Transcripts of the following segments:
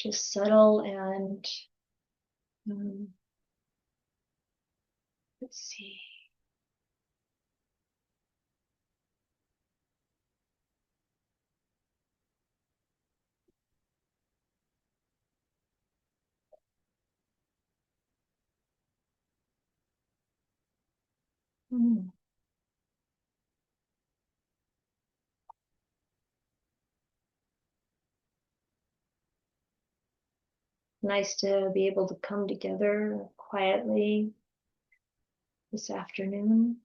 just subtle and um, let's see. Hmm. Nice to be able to come together quietly this afternoon.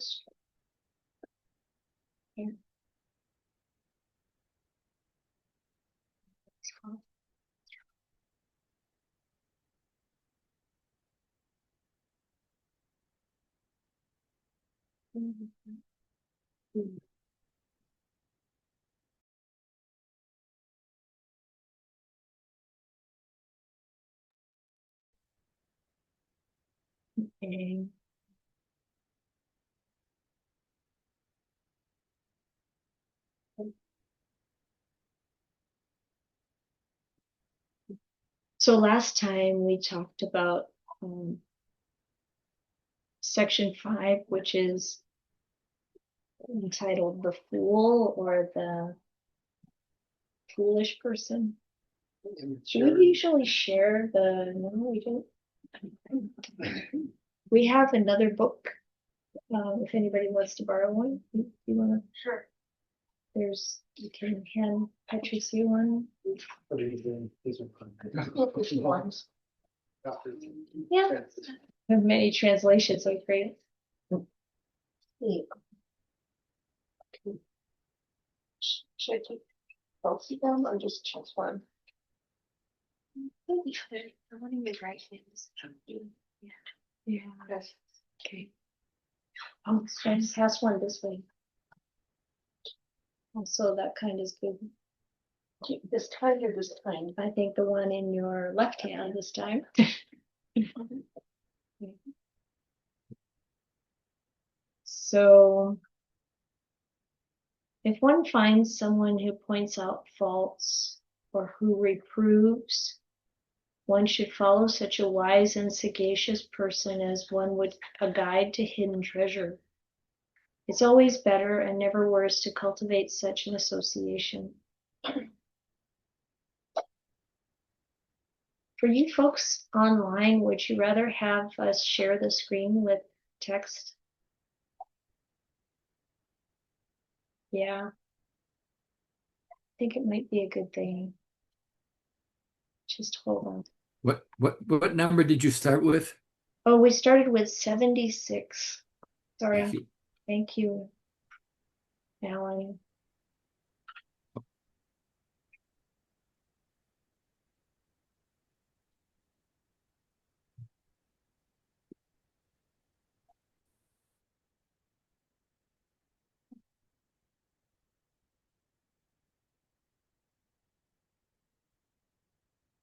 this. Here. Okay. So last time we talked about section 5, which is entitled The Fool or the Foolish Person. Do we usually share the, no, we don't. We have another book, if anybody wants to borrow one. You wanna? Sure. There's, you can hand Patricia one. What are you doing? These are fun. Yeah. Have many translations, so great. Should I take both of them or just choose one? Maybe I want to make right things. Yeah. Yes. Okay. I'll pass one this way. Also, that kind is good. This kind or this kind? I think the one in your left hand this time. So, if one finds someone who points out faults or who reproves, one should follow such a wise and sagacious person as one would a guide to hidden treasure. It's always better and never worse to cultivate such an association. For you folks online, would you rather have us share the screen with text? Yeah. I think it might be a good thing. Just hold on. What number did you start with? Oh, we started with 76. Sorry. Thank you. Thank you, Alan.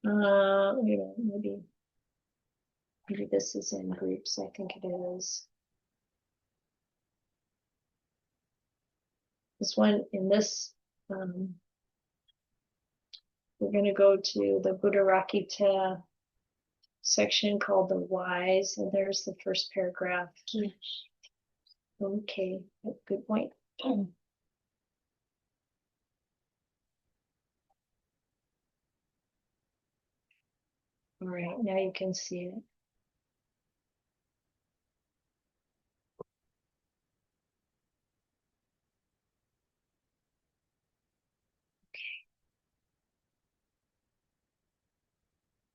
Wait a minute, maybe this is in groups. I think it is. This one in this, we're going to go to the Buddharakkhita section called the Wise, and there's the first paragraph. Okay, good point. All right, now you can see it.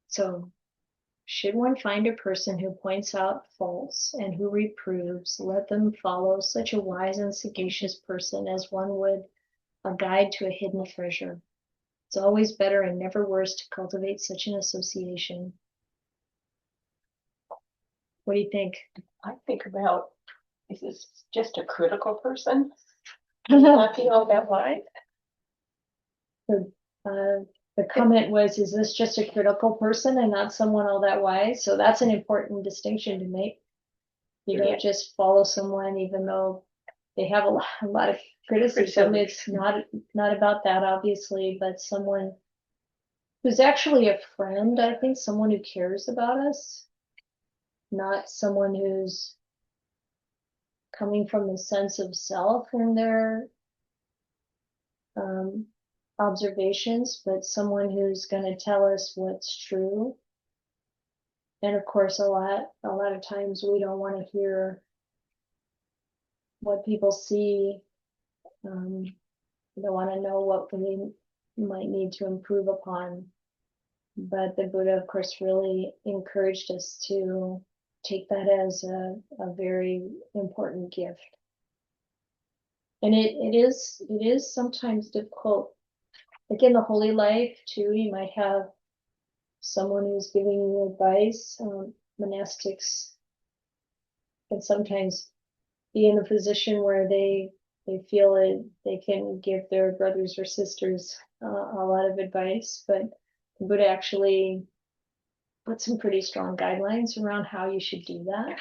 So, should one find a person who points out faults and who reproves, let them follow such a wise and sagacious person as one would a guide to a hidden treasure. It's always better and never worse to cultivate such an association. What do you think? I think about, is this just a critical person? Not be all that wise? The comment was, is this just a critical person and not someone all that wise? So that's an important distinction to make. You don't just follow someone even though they have a lot of criticism. It's not about that, obviously, but someone who's actually a friend, I think, someone who cares about us, not someone who's coming from a sense of self in their observations, but someone who's going to tell us what's true. And of course, a lot of times we don't want to hear what people see. They want to know what we might need to improve upon. But the Buddha, of course, really encouraged us to take that as a very important gift. And it is sometimes difficult. Like in the holy life too, you might have someone who's giving you advice. Monastics can sometimes be in a position where they feel it, they can give their brothers or sisters a lot of advice, but the Buddha actually put some pretty strong guidelines around how you should do that.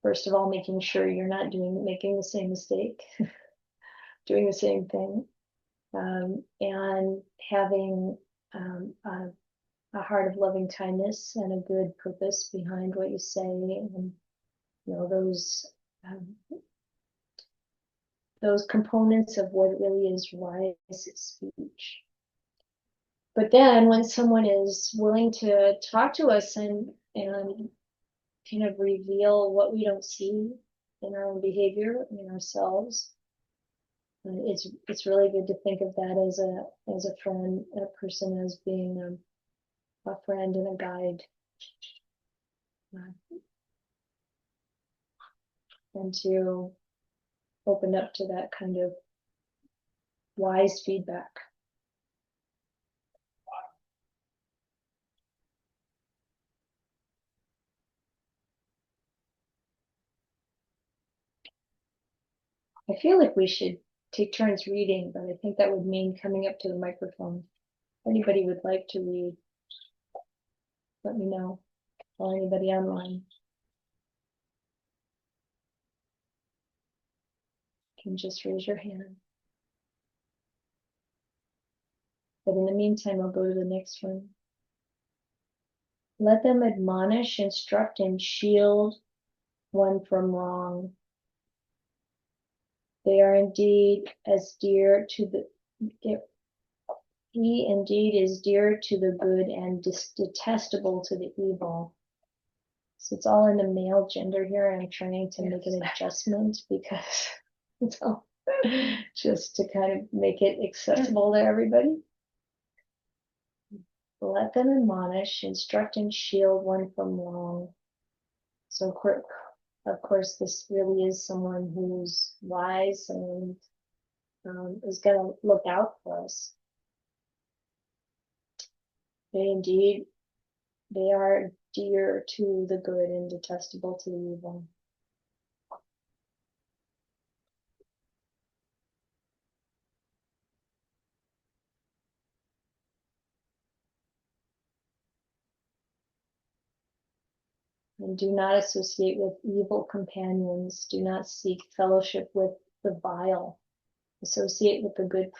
First of all, making sure you're not making the same mistake, doing the same thing, and having a heart of loving kindness and a good purpose behind what you say, and those components of what really is wise speech. But then when someone is willing to talk to us and kind of reveal what we don't see in our own behavior, in ourselves, it's really good to think of that as a friend, a person, as being a friend and a guide, and to open up to that kind of wise feedback. I feel like we should take turns reading, but I think that would mean coming up to the microphone. If anybody would like to read, let me know, or anybody online can just raise your hand. But in the meantime, I'll go to the next one. Let them admonish, instruct, and shield one from wrong. They are indeed as dear to he indeed is dear to the good and detestable to the evil. So it's all in the male gender here. I'm trying to make an adjustment because it's all just to kind of make it accessible to everybody. Let them admonish, instruct, and shield one from wrong. So of course, this really is someone who's wise and is going to look out for us. They are dear to the good and detestable to the evil. And do not associate with evil companions. Do not seek fellowship with the vile. Associate with good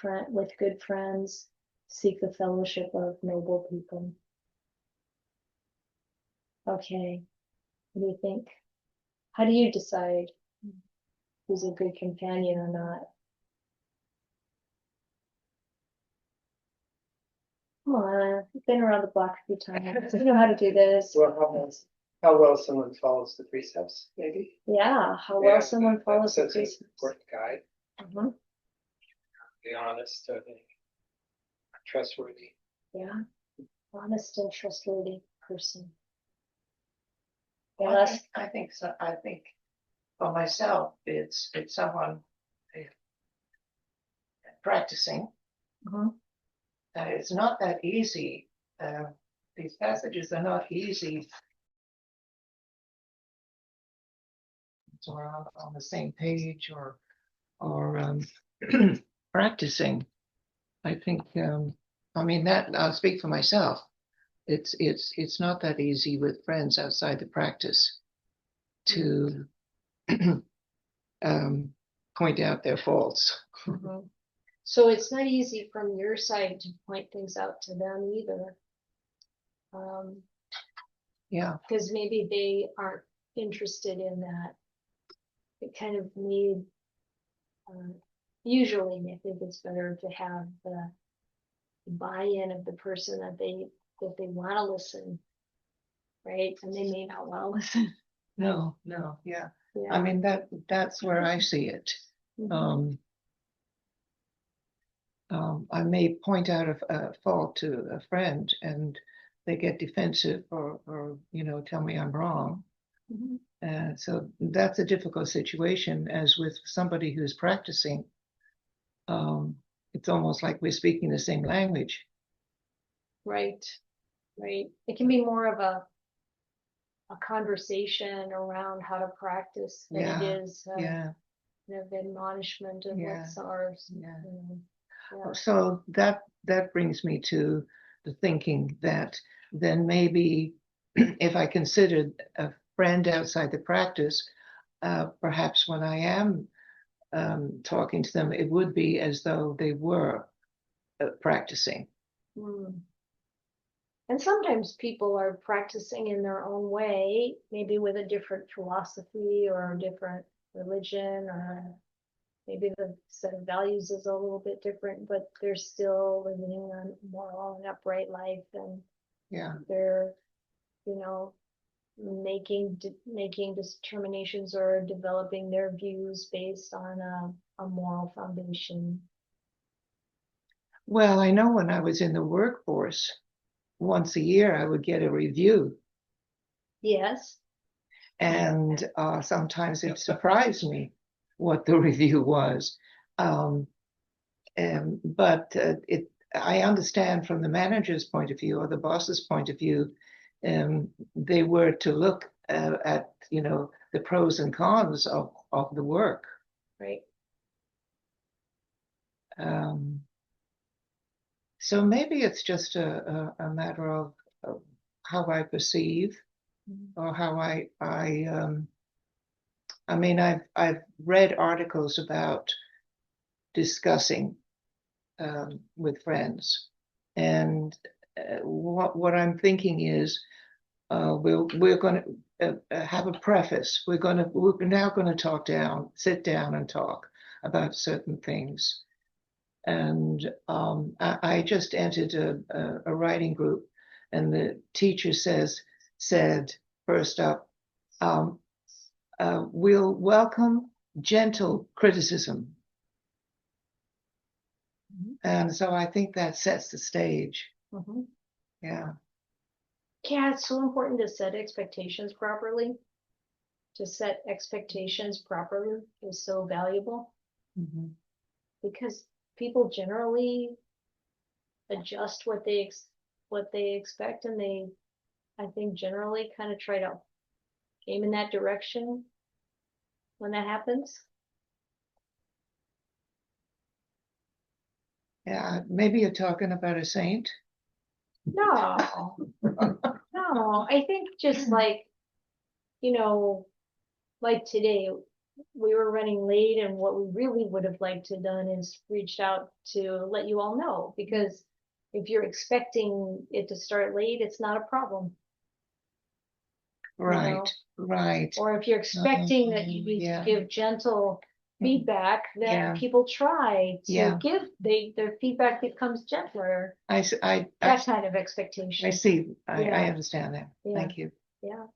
friends. Seek the fellowship of noble people. Okay, what do you think? How do you decide who's a good companion or not? Come on, I've been around the block a few times. I know how to do this. Well, how well someone follows the precepts, maybe? Yeah, how well someone follows the That's an precepts. important guide. Uh-huh. Be honest, I think. Trustworthy. Yeah, honest and trustworthy person. Well, I think so. I think for myself, it's someone practicing. Uh-huh. That it's not that easy. These passages are not easy. Or on the same page, or practicing. I think. I mean that I'll speak for myself. It's not that easy with friends outside the practice to point out their faults. Uh-huh. So it's not easy from your side to point things out to them either. Yeah. Because maybe they aren't interested in that. It kind of need, usually I think it's better to have the buy-in of the person that they want to listen, right? And they may not want to listen. No, yeah. I mean that's where I see it. Mm-hmm. I may point out a fault to a friend and they get defensive or tell me I'm wrong. So that's a difficult situation, as with somebody who's practicing. It's almost like we're speaking the same language. Right, right. It can be more of a conversation around how to practice than it is Yeah, kind of admonishment of Yeah, what's ours. yeah. Yeah. So that brings me to the thinking that then maybe if I considered a friend outside the practice, perhaps when I am talking to them, it would be as though they were practicing. Mm. And sometimes people are practicing in their own way, maybe with a different philosophy or a different religion, or maybe the set of values is a little bit different, but they're still living a moral and upright life, and Yeah. they're, making determinations or developing their views based on a moral foundation. Well, I know when I was in the workforce, once a year I would get a review, Yes. and sometimes it surprised me what the review was. But I understand from the manager's point of view or the boss's point of view, they were to look at the pros and cons of the work. Right. So maybe it's just a matter of how I perceive, or how I mean, I've read articles about discussing with friends, and what I'm thinking is we're going to have a preface. We're now going to sit down and talk about certain things. And I just entered a writing group, and the teacher said first up, we'll welcome gentle criticism. And so I think that sets the stage. Yeah. Yeah, it's so important to set expectations properly. To set expectations properly is so valuable, because people generally adjust what they expect, and they, I think, generally kind of try to aim in that direction when that happens. Yeah, maybe you're talking about a saint. No, no, I think just like, like today, we were running late, and what we really would have liked to have done is reached out to let you all know, because if you're expecting it to start late, it's not a problem. Right, right. Or if you're expecting that you need to give gentle feedback, then people try to give, their feedback becomes gentler. That kind of expectation. I see. I understand that. Thank you. Yeah.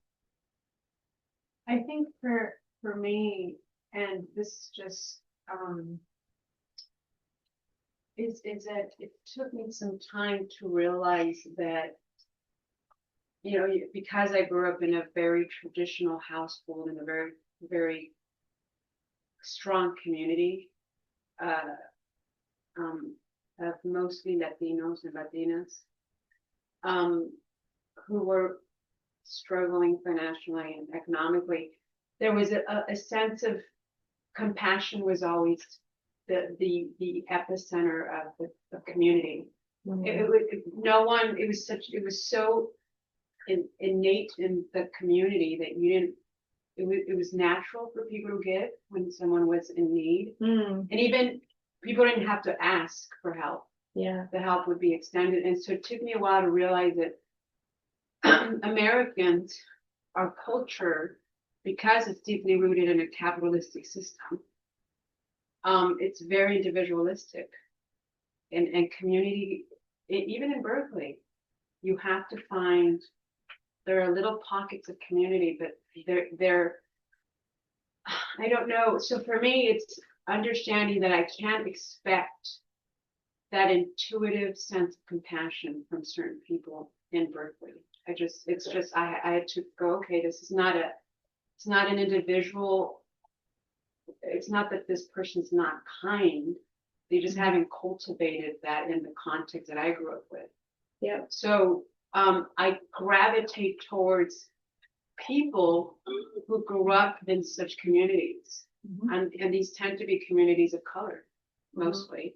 I think for me, and this just is that it took me some time to realize that, because I grew up in a very traditional household, in a very, very strong community of mostly Latinos and Latinas who were struggling financially and economically, there was a sense of compassion was always the epicenter of the community. It was so innate in the community that it was natural for people to give when someone was in need. And even people didn't have to ask for help. Yeah. The help would be extended. And so it took me a while to realize that Americans, our culture, because it's deeply rooted in a capitalistic system, it's very individualistic. And community, even in Berkeley, you have to find, there are little pockets of community, but they're I don't know. So for me, it's understanding that I can't expect that intuitive sense of compassion from certain people in Berkeley. I had to go, okay, this is not It's not an individual. It's not that this person's not kind. They just haven't cultivated that in the context that I grew up with. Yeah. So I gravitate towards people who grew up in such communities. And these tend to be communities of color, mostly.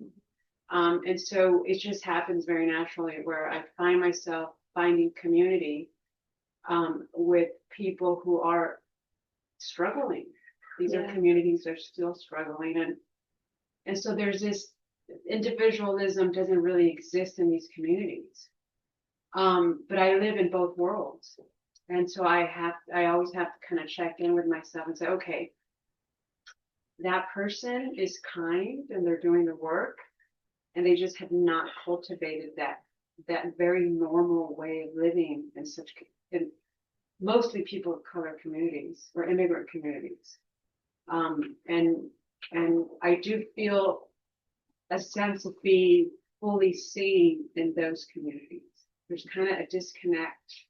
And so it just happens very naturally where I find myself finding community with people who are struggling. These are communities that are still struggling. And so there's this individualism doesn't really exist in these communities. But I live in both worlds. And so I always have to kind of check in with myself and say, okay, that person is kind and they're doing the work and they just have not cultivated that very normal way of living in mostly people of color communities or immigrant communities. And I do feel a sense of being fully seen in those communities. There's kind of a disconnect.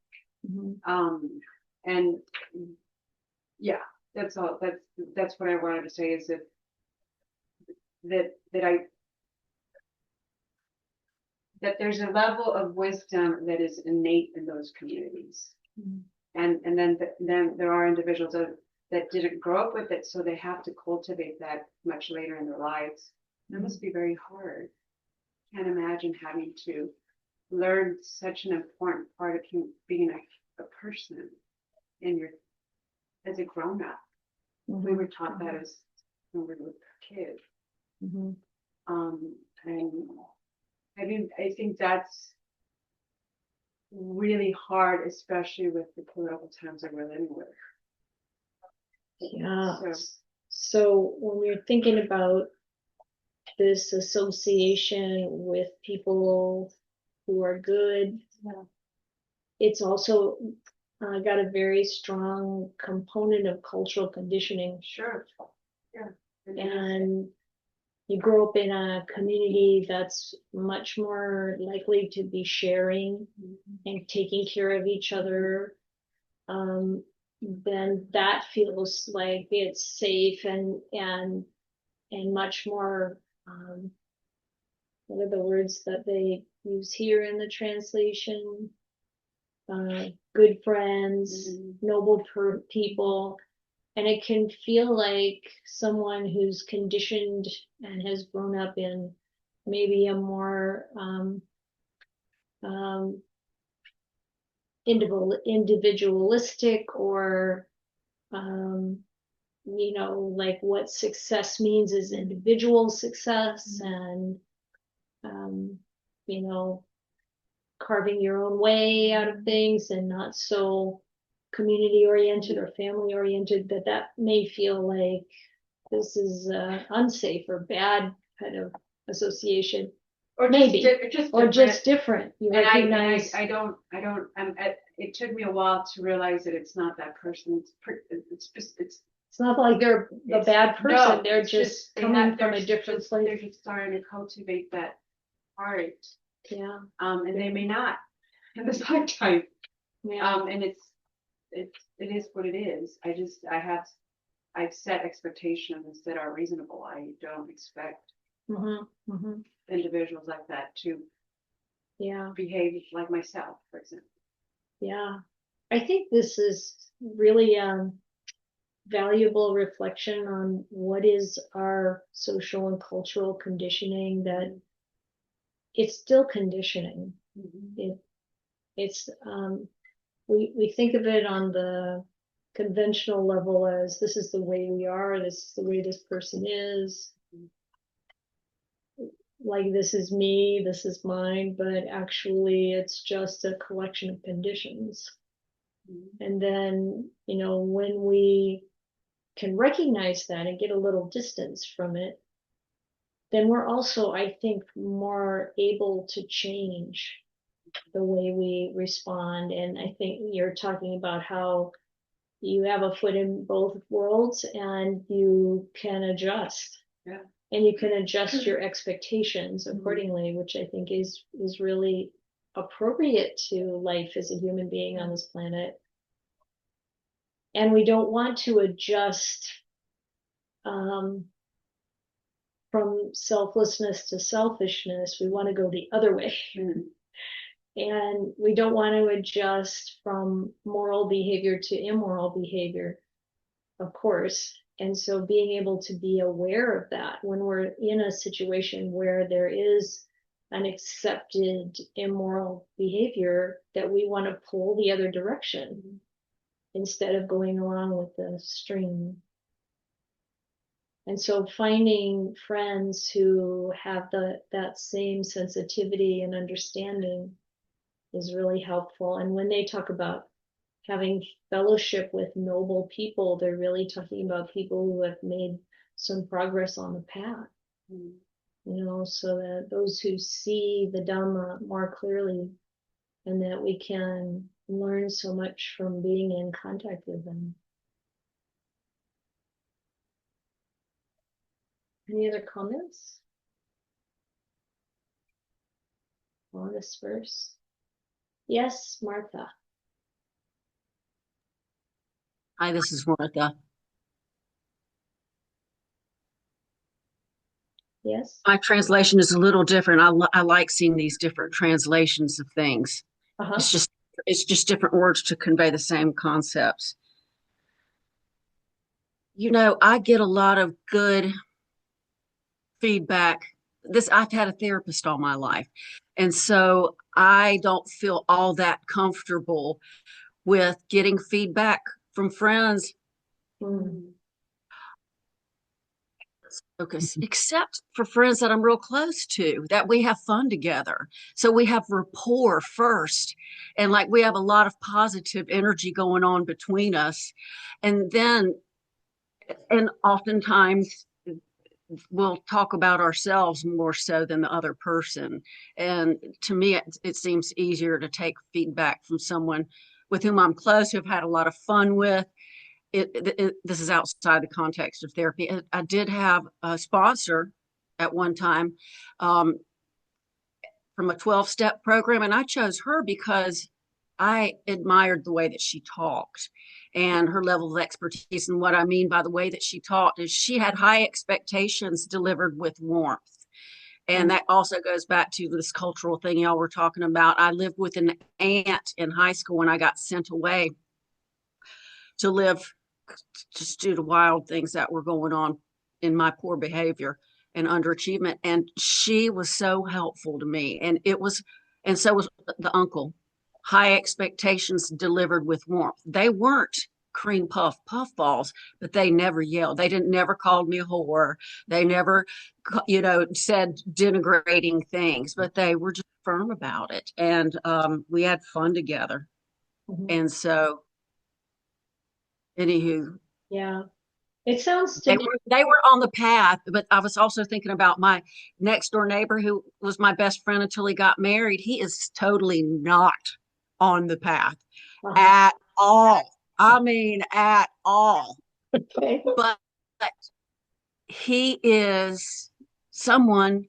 And yeah, that's all. That's what I wanted to say is that there's a level of wisdom that is innate in those communities. And then there are individuals that didn't grow up with it, so they have to cultivate that much later in their lives. That must be very hard. Can't imagine having to learn such an important part of being a person as a grown up. We were taught that as when we were kids. And I think that's really hard, especially with the political times that we're living with. Yeah. So when we're thinking about this association with people who are good, it's also got a very strong component of cultural conditioning. Sure. Yeah. And you grow up in a community that's much more likely to be sharing and taking care of each other, then that feels like it's safe and much more, what are the words that they use here in the translation? Good friends, noble people. And it can feel like someone who's conditioned and has grown up in maybe a more individualistic or, like what success means is individual success and, carving your own way out of things and not so community oriented or family oriented, that may feel like this is unsafe or bad kind of association, Or maybe, just different. You and recognize. It took me a while to realize that it's not that person. It's not like they're the bad person. No, they're it's just they coming from a different place. They're just starting to cultivate that heart. Yeah. And they may not in this lifetime. Yeah. And it is what it is. I've set expectations that are reasonable. I don't expect individuals like that to behave like myself, for example. Yeah. I think this is really valuable reflection on what is our social and cultural conditioning, that it's still conditioning. We think of it on the conventional level as this is the way we are, this is the way this person is, like this is me, this is mine, but actually it's just a collection of conditions. And then, when we can recognize that and get a little distance from it, then we're also, I think, more able to change the way we respond. And I think you're talking about how you have a foot in both worlds and you can adjust. Yeah. And you can adjust your expectations accordingly, which I think is really appropriate to life as a human being on this planet. And we don't want to adjust from selflessness to selfishness. We want to go the other way. And we don't want to adjust from moral behavior to immoral behavior, of course. And so being able to be aware of that when we're in a situation where there is an accepted immoral behavior, that we want to pull the other direction instead of going along with the stream. And so finding friends who have that same sensitivity and understanding is really helpful. And when they talk about having fellowship with noble people, they're really talking about people who have made some progress on the path. So that those who see the Dhamma more clearly, and that we can learn so much from being in contact with them. Any other comments on this verse? Yes, Martha. Hi, this is Martha. Yes. My translation is a little different. I like seeing these different translations of things. Uh-huh. It's just different words to convey the same concepts. I get a lot of good feedback. I've had a therapist all my life, and so I don't feel all that comfortable with getting feedback from friends. Focus, except for friends that I'm real close to, that we have fun together. So we have rapport first, and like we have a lot of positive energy going on between us. And oftentimes we'll talk about ourselves more so than the other person. And to me, it seems easier to take feedback from someone with whom I'm close, who I've had a lot of fun with. This is outside the context of therapy. I did have a sponsor at one time from a 12-step program, and I chose her because I admired the way that she talked and her level of expertise. And what I mean by the way that she talked is she had high expectations delivered with warmth. And that also goes back to this cultural thing y'all were talking about. I lived with an aunt in high school when I got sent away to live just due to wild things that were going on in my poor behavior and underachievement. And she was so helpful to me. And so was the uncle. High expectations delivered with warmth. They weren't cream puffballs, but they never yelled. They never called me a whore. They never, said denigrating things, but they were just firm about it. And we had fun together. And so, anywho, yeah, it sounds to me. They were on the path, but I was also thinking about my next door neighbor who was my best friend until he got married. He is totally not on the path at all. I mean, at all. Okay. But he is someone,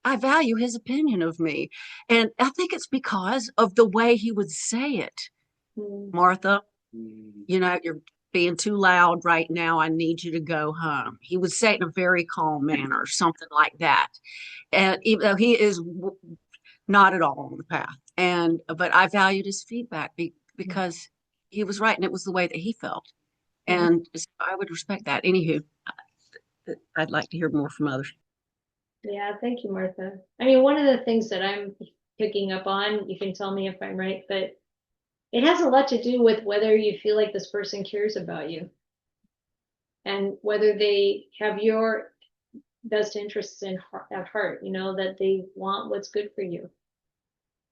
I value his opinion of me. And I think it's because of the way he would say it. Martha, you're being too loud right now. I need you to go home. He would say it in a very calm manner, something like that. And even though he is not at all on the path, but I valued his feedback because he was right, and it was the way that he felt. And I would respect that. Anywho, I'd like to hear more from others. Yeah, thank you, Martha. I mean, one of the things that I'm picking up on, you can tell me if I'm right, but it has a lot to do with whether you feel like this person cares about you and whether they have your best interests at heart, that they want what's good for you.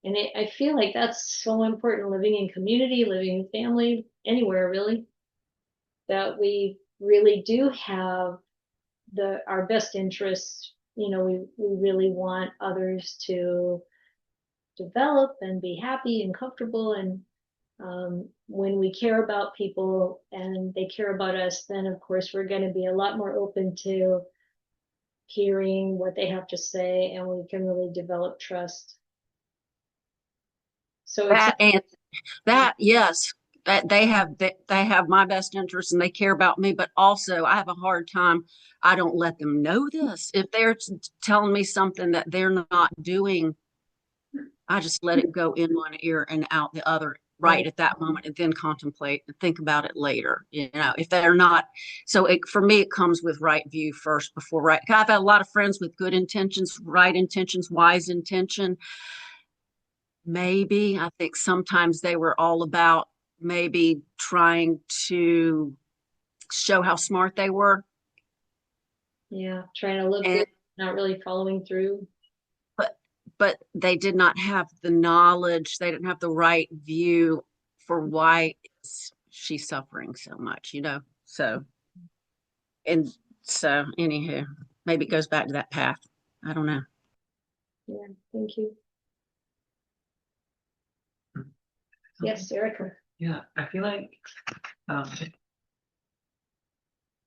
And I feel like that's so important, living in community, living in family, anywhere really, that we really do have our best interests. We really want others to develop and be happy and comfortable. And when we care about people and they care about us, then of course we're going to be a lot more open to hearing what they have to say, and we can really develop trust. So Yes, that they have my best interest and they care about me, but also I have a hard time. I don't let them know this. If they're telling me something that they're not doing, I just let it go in one ear and out the other right at that moment, and then contemplate and think about it later. You know, if they're not, so for me, it comes with right view first before right. I've had a lot of friends with good intentions, right intentions, wise intention. Maybe I think sometimes they were all about maybe trying to show how smart they were. Yeah, trying to look And good, not really following through. but they did not have the knowledge, they didn't have the right view for why is she suffering so much, you know. So and so anywho, maybe it goes back to that path. I don't know. Yeah, thank you. Yes, Erica. Yeah, um,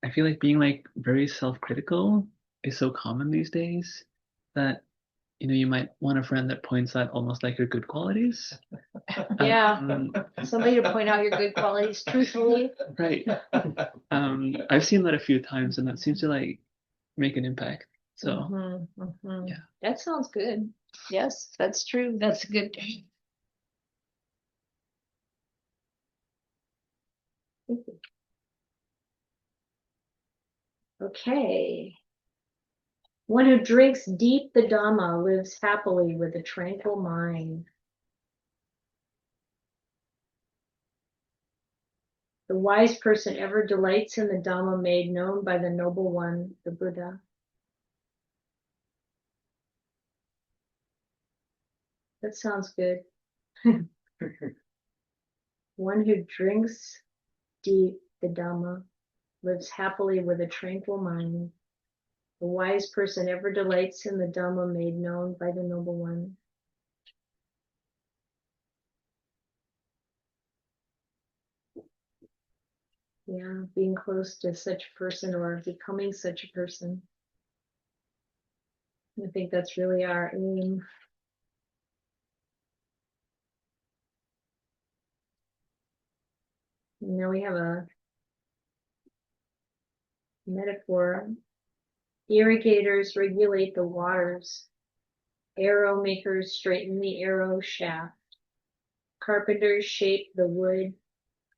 I feel like being like very self-critical is so common these days that you might want a friend that points out almost like your good qualities. Yeah, Um, somebody to point out your good qualities truthfully. right. I've seen that a few times, and that seems to like make an impact. So Mhm, mhm. yeah. That sounds good. Yes, that's true. That's a good. Okay. One who drinks deep the Dhamma lives happily with a tranquil mind. The wise person ever delights in the Dhamma made known by the noble one, the Buddha. That sounds good. One who drinks deep the Dhamma lives happily with a tranquil mind. The wise person ever delights in the Dhamma made known by the noble one. Yeah, being close to such a person or becoming such a person. I think that's really our aim. Now we have a metaphor. Irrigators regulate the waters. Arrow makers straighten the arrow shaft. Carpenters shape the wood.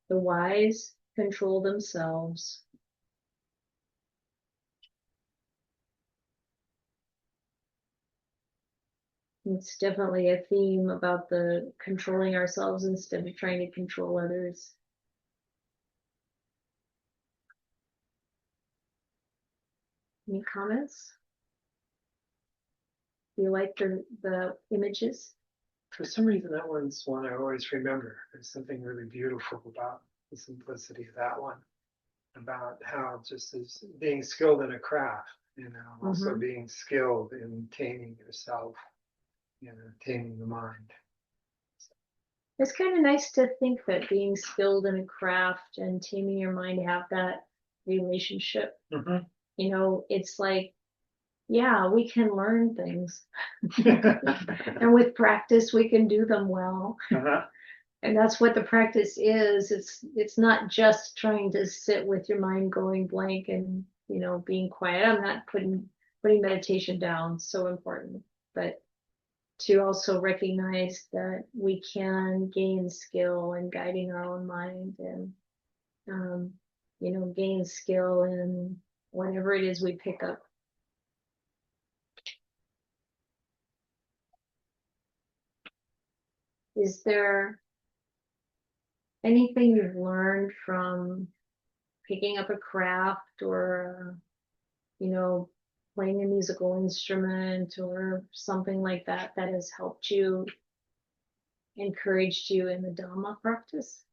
The wise control themselves. It's definitely a theme about the controlling ourselves instead of trying to control others. Any comments? Do you like the images? For some reason, that one's one I always remember. There's something really beautiful about the simplicity of that one, about how just as being skilled in a craft, also being skilled in taming yourself, taming the mind. It's kind of nice to think that being skilled in a craft and taming your mind have that relationship. You know, it's like, yeah, we can learn things. And with practice, we can do them well. And that's what the practice is. It's not just trying to sit with your mind going blank and, being quiet. I'm not putting meditation down, so important. But to also recognize that we can gain skill in guiding our own mind and, gain skill in whatever it is we pick up. Is there anything you've learned from picking up a craft or, playing a musical instrument or something like that that has helped you, encouraged you in the Dhamma practice?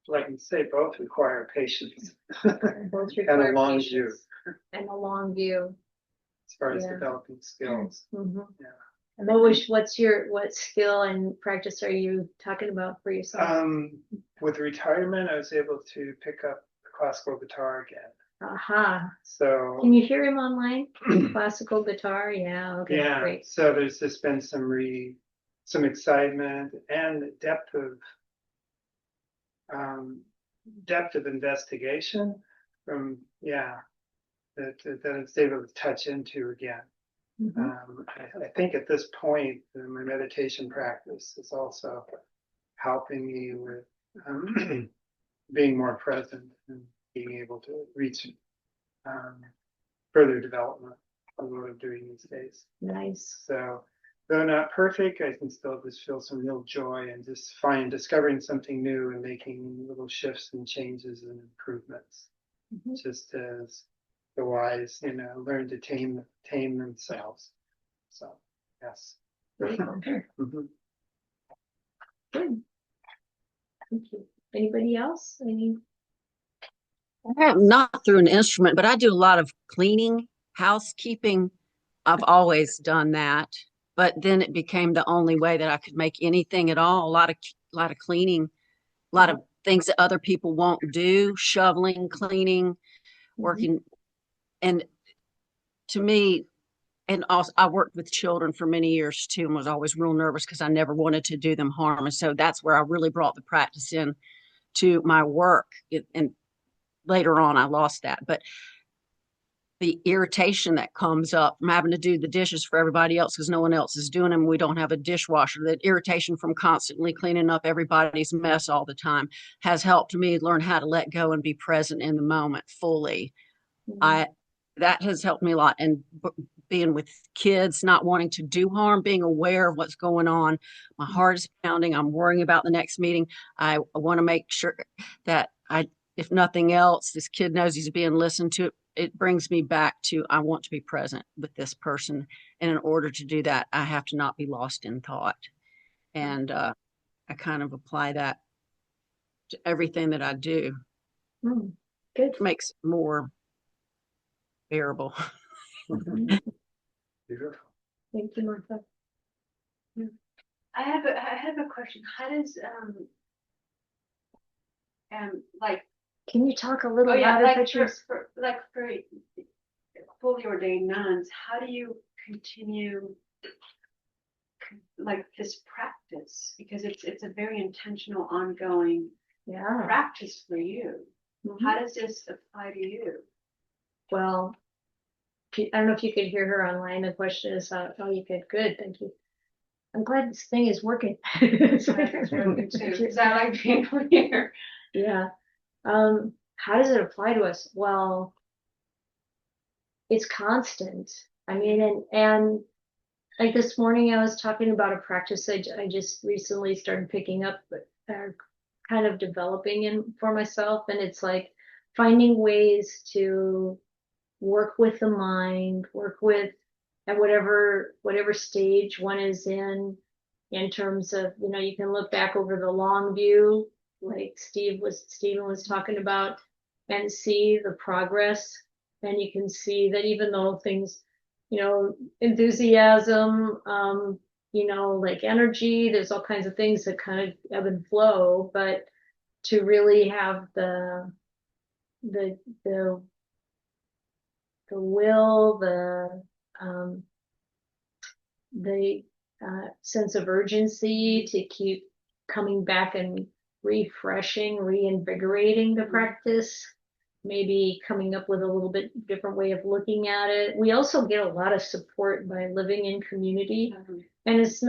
Like you say, both require patience. Both And require a long patience view and a long view. as far as Yeah. developing skills. Yeah. And what skill and practice are you talking about for yourself? with retirement, I was able to pick up the classical guitar again. Aha. So Can you hear him online? Classical guitar? Yeah. Okay. yeah, Great. so there's just been some some excitement and depth of investigation from that it's able to touch into again. I think at this point, my meditation practice is also helping me with being more present and being able to reach further development of what I'm doing these days. Nice. So, though not perfect, I can still just feel some real joy and just discovering something new and making little shifts and changes and improvements. Just as the wise, learn to tame themselves. So, yes. Good. Thank you. Anybody else? I have not through an instrument, but I do a lot of cleaning, housekeeping. I've always done that, but then it became the only way that I could make anything at all. A lot of cleaning, a lot of things that other people won't do, shoveling, cleaning, working. And to me, and also I worked with children for many years too, and was always real nervous because I never wanted to do them harm. And so that's where I really brought the practice in to my work. And later on, I lost that. But the irritation that comes up from having to do the dishes for everybody else because no one else is doing them, we don't have a dishwasher, that irritation from constantly cleaning up everybody's mess all the time has helped me learn how to let go and be present in the moment fully. That has helped me a lot. And being with kids, not wanting to do harm, being aware of what's going on. My heart is pounding. I'm worrying about the next meeting. I want to make sure that if nothing else, this kid knows he's being listened to. It brings me back to, I want to be present with this person. And in order to do that, I have to not be lost in thought. And I kind of apply that to everything that I do. Good. It makes it more bearable. Beautiful. Thank you, Martha. I have a question. How does like Can you talk a little louder, like Patrice? for fully ordained nuns, how do you continue like this practice? Because it's a very intentional, ongoing practice for you. How does this apply to you? Well, I don't know if you could hear her online. The question is, oh, you could. Good, thank you. I'm glad this thing is working. Because I like being here. Yeah. How does it apply to us? Well, it's constant. I mean, and like this morning, I was talking about a practice I just recently started picking up, but kind of developing in for myself, and it's like finding ways to work with the mind, work with at whatever stage one is in terms of, you can look back over the long view, like Stephen was talking about, and see the progress. And you can see that even though things, enthusiasm, like energy, there's all kinds of things that kind of ebb and flow, but to really have the will, the sense of urgency to keep coming back and refreshing, reinvigorating the practice, maybe coming up with a little bit different way of looking at it. We also get a lot of support by living in community. And it's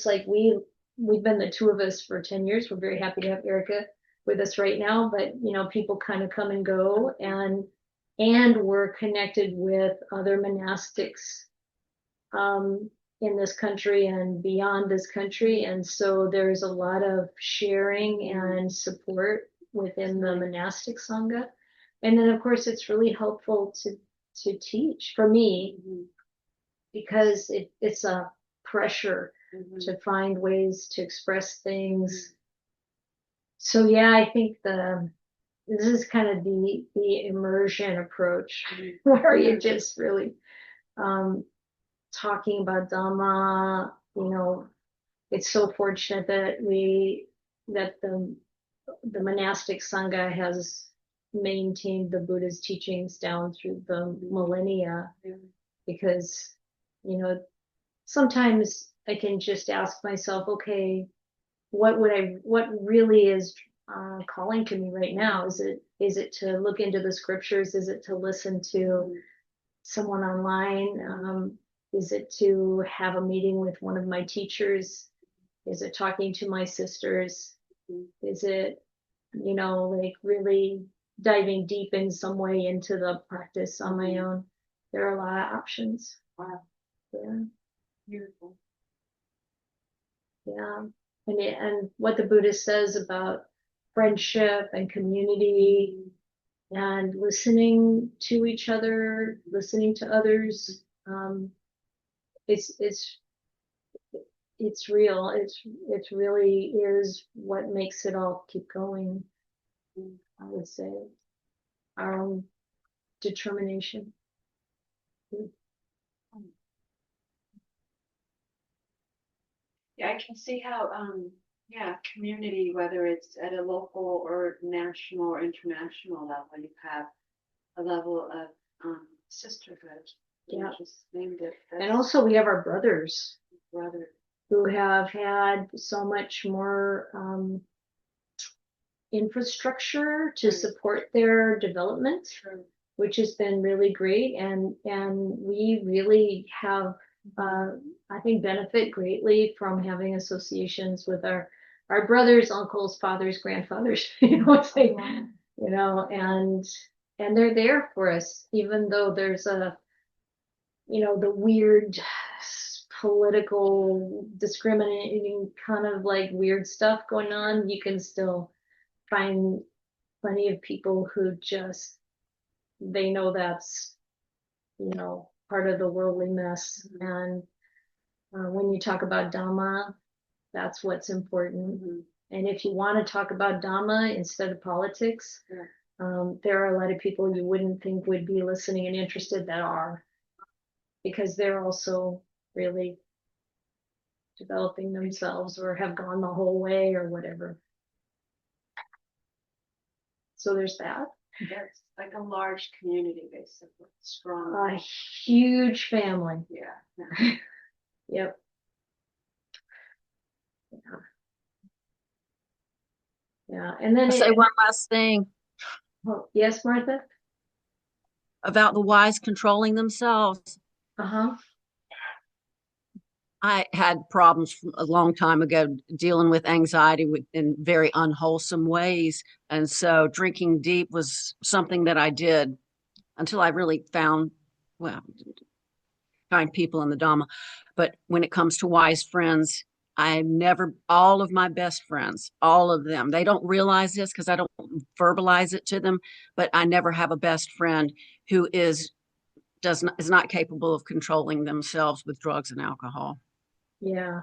like we've been the two of us for 10 years. We're very happy to have Erica with us right now, but people kind of come and go, and we're connected with other monastics in this country and beyond this country. And so there's a lot of sharing and support within the monastic sangha. And then of course it's really helpful to teach for me, because it's a pressure to find ways to express things. So yeah, I think this is kind of the immersion approach, where you just really talking about Dhamma. It's so fortunate that the monastic sangha has maintained the Buddha's teachings down through the millennia, because sometimes I can just ask myself, okay, what really is calling to me right now? Is it to look into the scriptures? Is it to listen to someone online? Is it to have a meeting with one of my teachers? Is it talking to my sisters? Is it, like really diving deep in some way into the practice on my own? There are a lot of options. Wow. Yeah. Beautiful. Yeah. And what the Buddha says about friendship and community and listening to each other, listening to others, it's real. It's really is what makes it all keep going. I would say our own determination. Yeah, I can see how, community, whether it's at a local or national or international level, you have a level of sisterhood. Yeah. Just named it. And also we have our brothers Brother. who have had so much more infrastructure to support their development, which has been really great. And we really have, I think, benefit greatly from having associations with our brothers, uncles, fathers, grandfathers, it's like, and they're there for us, even though there's the weird political discriminating kind of like weird stuff going on. You can still find plenty of people who just, they know that's, part of the worldly mess. And when you talk about Dhamma, that's what's important. And if you want to talk about Dhamma instead of politics, there are a lot of people you wouldn't think would be listening and interested that are, because they're also really developing themselves or have gone the whole way or whatever. So there's that. Yes, like a large community, basically. Strong. A huge family. Yeah. Yep. Yeah. And then I'll say one last thing yes, Martha. about the wise controlling themselves. I had problems a long time ago dealing with anxiety in very unwholesome ways. And so drinking deep was something that I did until I really found people in the Dhamma. But when it comes to wise friends, all of my best friends, all of them, they don't realize this because I don't verbalize it to them, but I never have a best friend who is not capable of controlling themselves with drugs and alcohol. Yeah.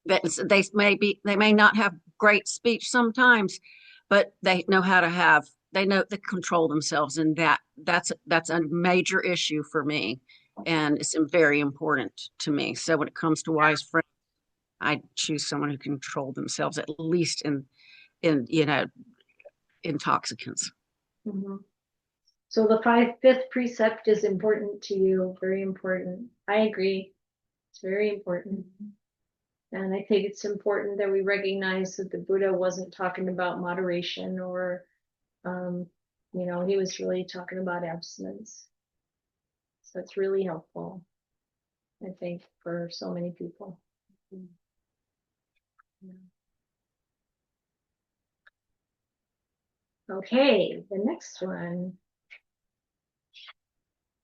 They may not have great speech sometimes, but they know how to they control themselves, and that's a major issue for me, and it's very important to me. So when it comes to wise friends, I choose someone who can control themselves, at least in intoxicants. So the fifth precept is important to you, very important. I agree. It's very important. And I think it's important that we recognize that the Buddha wasn't talking about moderation or, he was really talking about abstinence. So it's really helpful, I think, for so many people. Okay, the next one.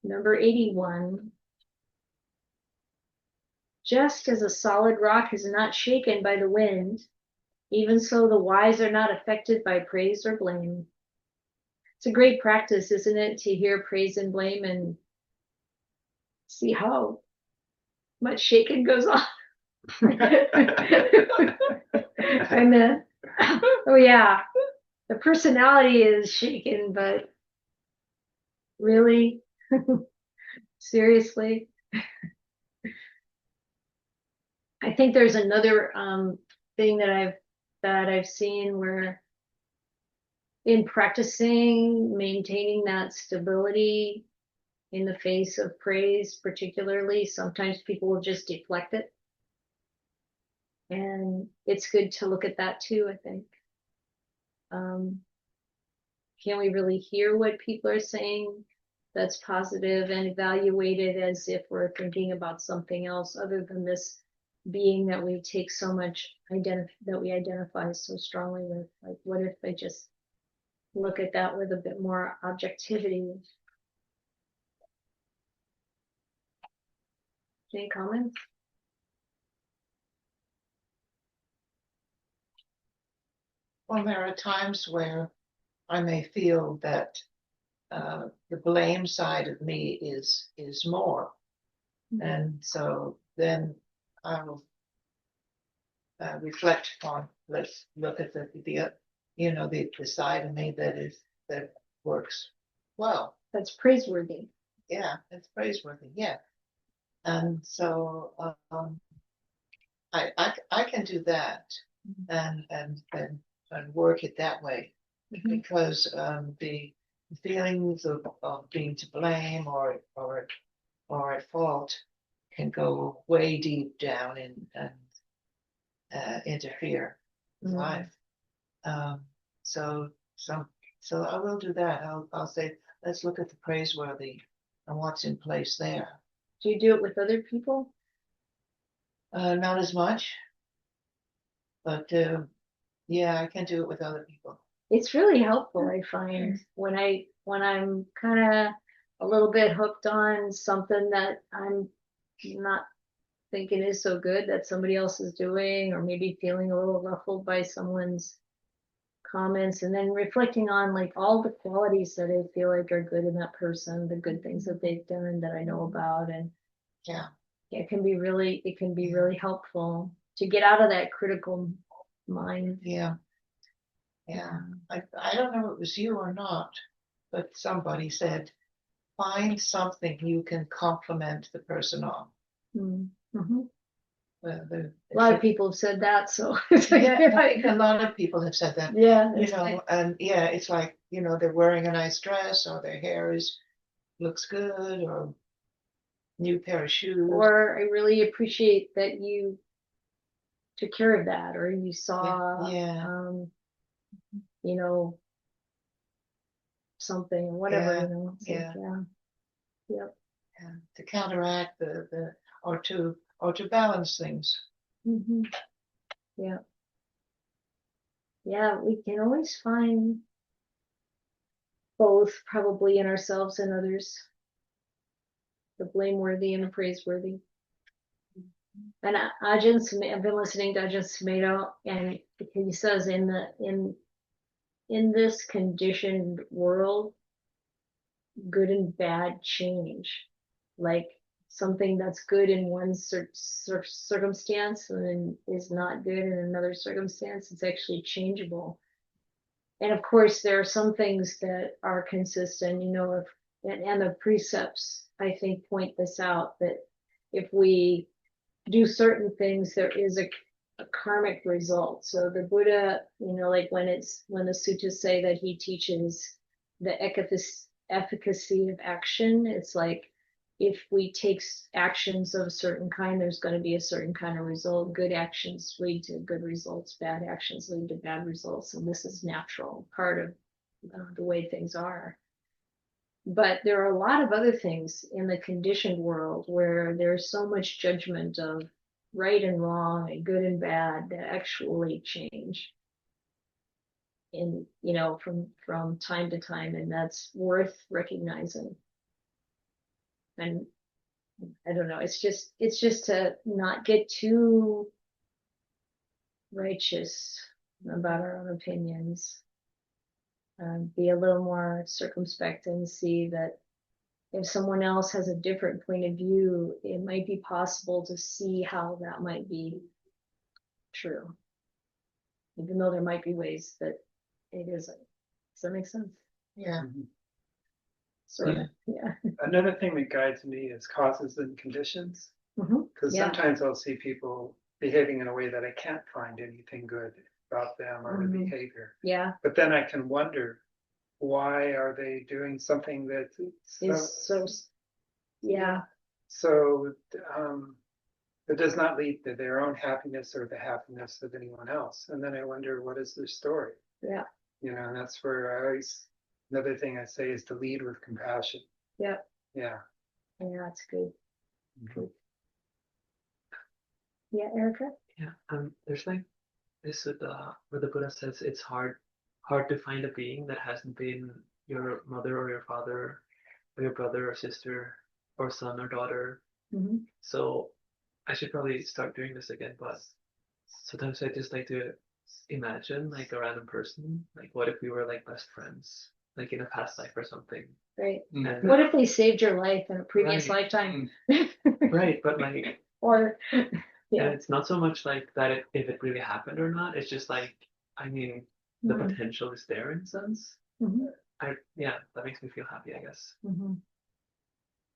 Number 81. Just as a solid rock is not shaken by the wind, even so the wise are not affected by praise or blame. It's a great practice, isn't it, to hear praise and blame and see how much shaking goes on. And then, oh yeah, the personality is shaken, but really, seriously. I think there's another thing that I've seen where in practicing maintaining that stability in the face of praise, particularly, sometimes people will just deflect it. And it's good to look at that too, I think. Can we really hear what people are saying that's positive and evaluate it as if we're thinking about something else other than this being that we take so much that we identify so strongly with? Like, what if I just look at that with a bit more objectivity? Any comments? Well, there are times where I may feel that the blame side of me is more, and so then I'll reflect on. Let's look at the side of me that works well. That's praiseworthy. Yeah, it's praiseworthy. Yeah, and so I can do that and work it that way, because the feelings of being to blame or at fault can go way deep down and interfere with life. So I will do that. I'll say, let's look at the praiseworthy and what's in place there. Do you do it with other people? Not as much, but yeah, I can do it with other people. It's really helpful, I find, when I'm kind of a little bit hooked on something that I'm not thinking is so good that somebody else is doing, or maybe feeling a little ruffled by someone's comments, and then reflecting on like all the qualities that I feel like are good in that person, the good things that they've done that I know about. And Yeah, it can be really helpful to get out of that critical mind. yeah. I don't know if it was you or not, but somebody said, find something you can compliment the person on. Mm-hmm. A A lot of people have said that, so yeah, I think a lot of people have said that. yeah, And yeah, it's like, they're wearing a nice dress, or their hair looks good, or new pair of shoes. or I really appreciate that you took care of that, or you saw, Yeah. you know, something, or whatever, Yeah, it's like, yep. Yeah, to counteract or to balance things. Mm-hmm. Yeah. Yeah, we can always find both probably in ourselves and others, the blameworthy and the praiseworthy. And I've been listening to Ajahn Sumedho, and he says in this conditioned world, good and bad change. Like something that's good in one circumstance and then is not good in another circumstance, it's actually changeable. And of course, there are some things that are consistent, and the precepts, I think, point this out, that if we do certain things, there is a karmic result. So the Buddha, like when the suttas say that he teaches the efficacy of action, it's like, if we take actions of a certain kind, there's going to be a certain kind of result. Good actions lead to good results. Bad actions lead to bad results. And this is natural, part of the way things are. But there are a lot of other things in the conditioned world where there's so much judgment of right and wrong and good and bad that actually change from time to time, and that's worth recognizing. And I don't know, it's just to not get too righteous about our own opinions. Be a little more circumspect and see that if someone else has a different point of view, it might be possible to see how that might be true, even though there might be ways that it isn't. Does that make sense? Yeah. Sort of, yeah. Another thing that guides me is causes and conditions. Because Yeah. sometimes I'll see people behaving in a way that I can't find anything good about them or the behavior. Yeah. But then I can wonder, why are they doing something that Yeah. so That does not lead to their own happiness or the happiness of anyone else. And then I wonder, what is their story? Yeah. You know, and that's where I always, another thing I say is to lead with compassion. Yep. Yeah. Yeah, that's good. Mhm. Good. Yeah, Erica? Yeah, there's like this where the Buddha says it's hard to find a being that hasn't been your mother or your father or your brother or sister or son or daughter. Mm-hmm. So I should probably start doing this again, but sometimes I just like to imagine like a random person. Like, what if we were like best friends, like in a past life or something? Right. And What if they saved your life in a previous Right. lifetime? right, but like, Or, and yeah. it's not so much like that if it really happened or not. It's just like, I mean, the Mhm. potential is there in a sense. Mhm. Yeah, that makes me feel happy, I guess. Mhm.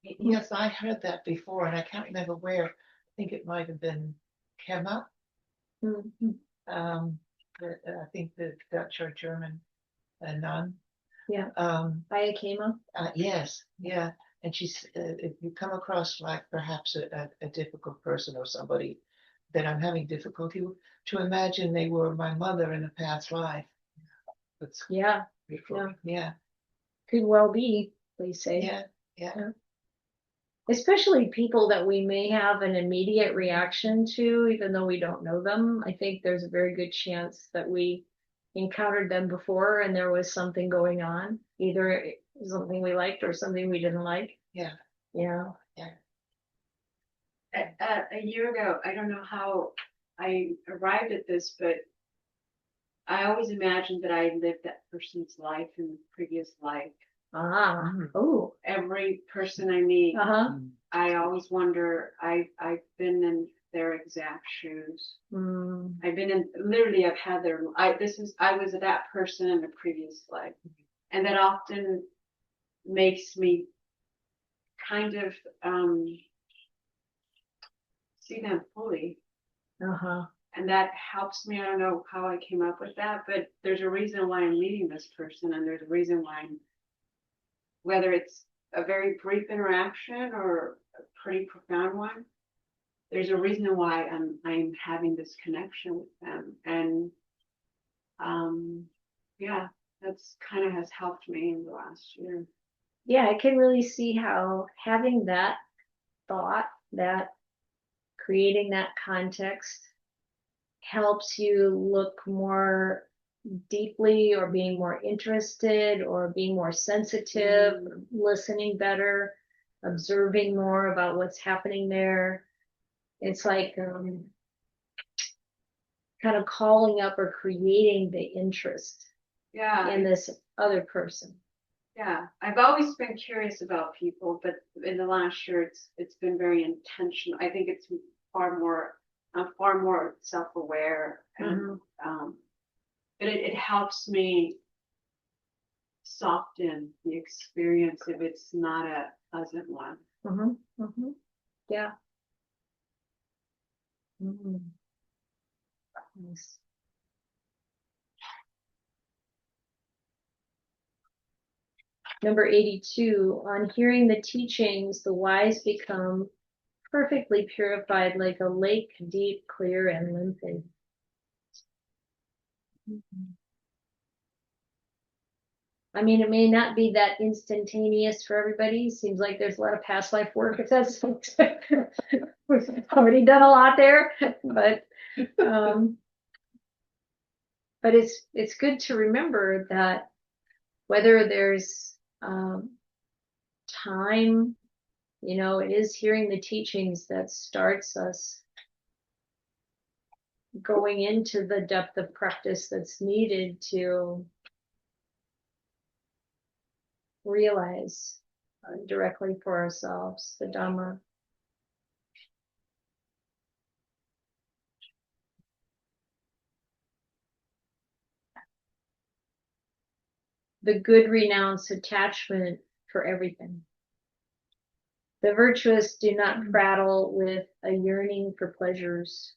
Yes, I heard that before, and I can't remember where. I think it might have been Kemma. Mhm. I think the Dutch or German nun. Yeah. Ayakema. Yes, yeah. And she's, if you come across like perhaps a difficult person or somebody that I'm having difficulty with, to imagine they were my mother in a past life. That's Yeah. beautiful. Yeah. Yeah, Could well be, they say. yeah, yeah. Especially people that we may have an immediate reaction to, even though we don't know them. I think there's a very good chance that we encountered them before and there was something going on, either something we liked or something we didn't like. Yeah. Yeah. A year ago, I don't know how I arrived at this, but I always imagined that I lived that person's life in the previous life. Ah. Oh. Every person I meet, Uh-huh. I always wonder, I've been in their exact shoes. Mm. I've been in, literally, I've had their, I was that person in a previous life. And that often makes me kind of see them fully. Uh-huh. And that helps me. I don't know how I came up with that, but there's a reason why I'm meeting this person, and there's a reason why whether it's a very brief interaction or a pretty profound one, there's a reason why I'm having this connection with them. And yeah, that's kind of has helped me in the last year. Yeah, I can really see how having that thought, that creating that context helps you look more deeply or being more interested or being more sensitive, listening better, observing more about what's happening there. It's like kind of calling up or creating the interest Yeah. in this other person. Yeah, I've always been curious about people, but in the last year, it's been very intentional. I think it's I'm far more self-aware, and but it helps me soften the experience if it's not a pleasant one. Yeah. Nice. Number 82, on hearing the teachings, the wise become perfectly purified like a lake, deep, clear, and limpid. I mean, it may not be that instantaneous for everybody. Seems like there's a lot of past life work. It says we've already done a lot there, but it's good to remember that whether there's time, it is hearing the teachings that starts us going into the depth of practice that's needed to realize directly for ourselves the Dhamma. The good renounce attachment for everything. The virtuous do not prattle with a yearning for pleasures.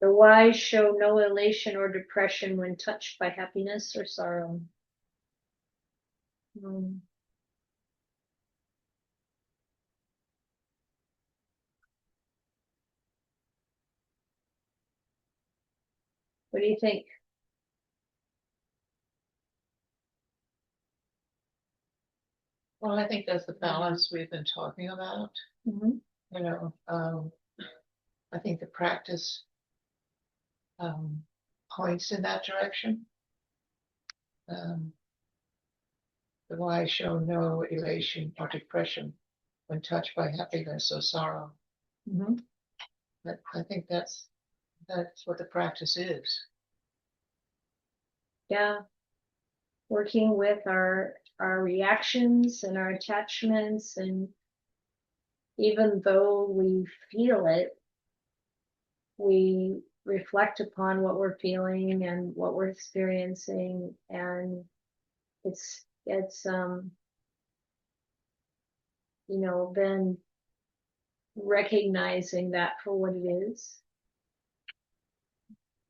The wise show no elation or depression when touched by happiness or sorrow. What do you think? Well, I think that's the balance we've been talking about. Mhm. You know, I think the practice points in that direction. The wise show no elation or depression when touched by happiness or sorrow. Mhm. But I think that's what the practice is. Yeah. Working with our reactions and our attachments, and even though we feel it, we reflect upon what we're feeling and what we're experiencing, and it's then recognizing that for what it is.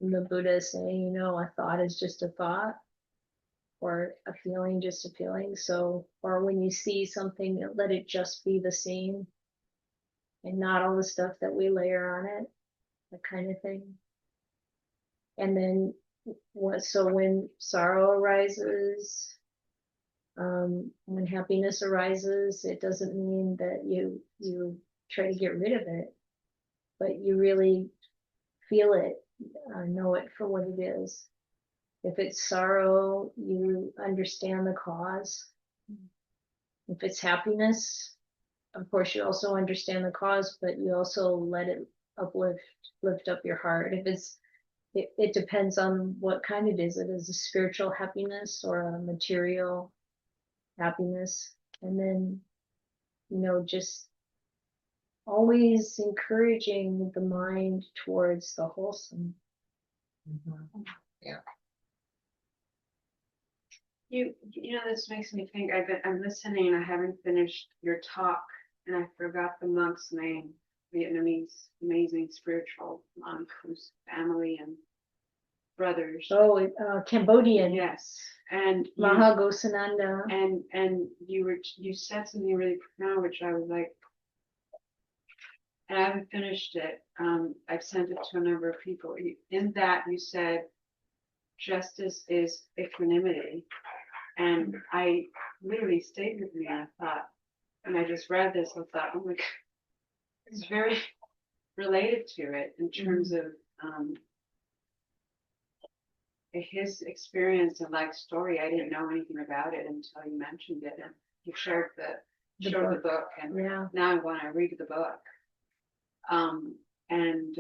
And the Buddha is saying, a thought is just a thought, or a feeling just a feeling. So, or when you see something, let it just be the same, and not all the stuff that we layer on it, that kind of thing. And then when sorrow arises, when happiness arises, it doesn't mean that you try to get rid of it, but you really feel it, know it for what it is. If it's sorrow, you understand the cause. If it's happiness, of course, you also understand the cause, but you also let it lift up your heart. It depends on what kind it is. It is a spiritual happiness or a material happiness. And then, just always encouraging the mind towards the wholesome. Yeah. This makes me think. I'm listening and I haven't finished your talk, and I forgot the monk's name. Vietnamese, amazing spiritual monk whose family and brothers. Oh, Cambodian. Yes, and Mahagosananda. And you said something really profound, which I was like, and I haven't finished it. I've sent it to a number of people. In that you said, justice is equanimity, and I literally stayed with me. And I thought, and I just read this, I thought, oh my God, it's very related to it in terms of his experience and life story. I didn't know anything about it until you mentioned it, and you shared the book, and now I want to read the book. And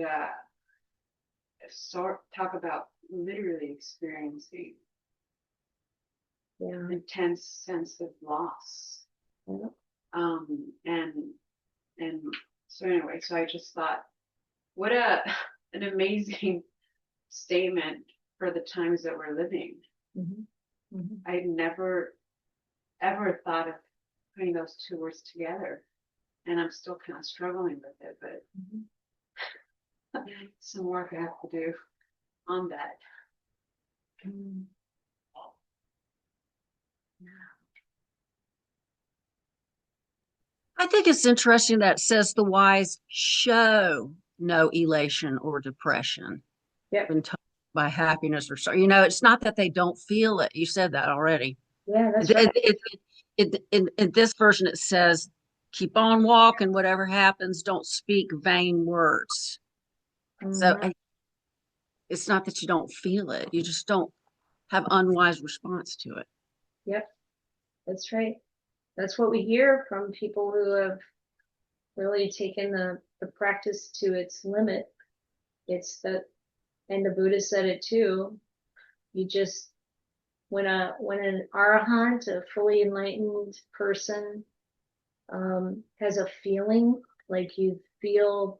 talk about literally experiencing intense sense of loss. And so anyway, so I just thought, what an amazing statement for the times that we're living. I'd never ever thought of putting those two words together, and I'm still kind of struggling with it, but some work I have to do on that. I think it's interesting that it says the wise show no elation or depression. Yep. When touched by happiness or so. It's not that they don't feel it. You said that already. Yeah, that's right. In this version, it says, keep on walking, whatever happens, don't speak vain words. So it's not that you don't feel it. You just don't have unwise response to it. Yep, that's right. That's what we hear from people who have really taken the practice to its limit. It's that, and the Buddha said it too. You just, when an arahant, a fully enlightened person, has a feeling, like you feel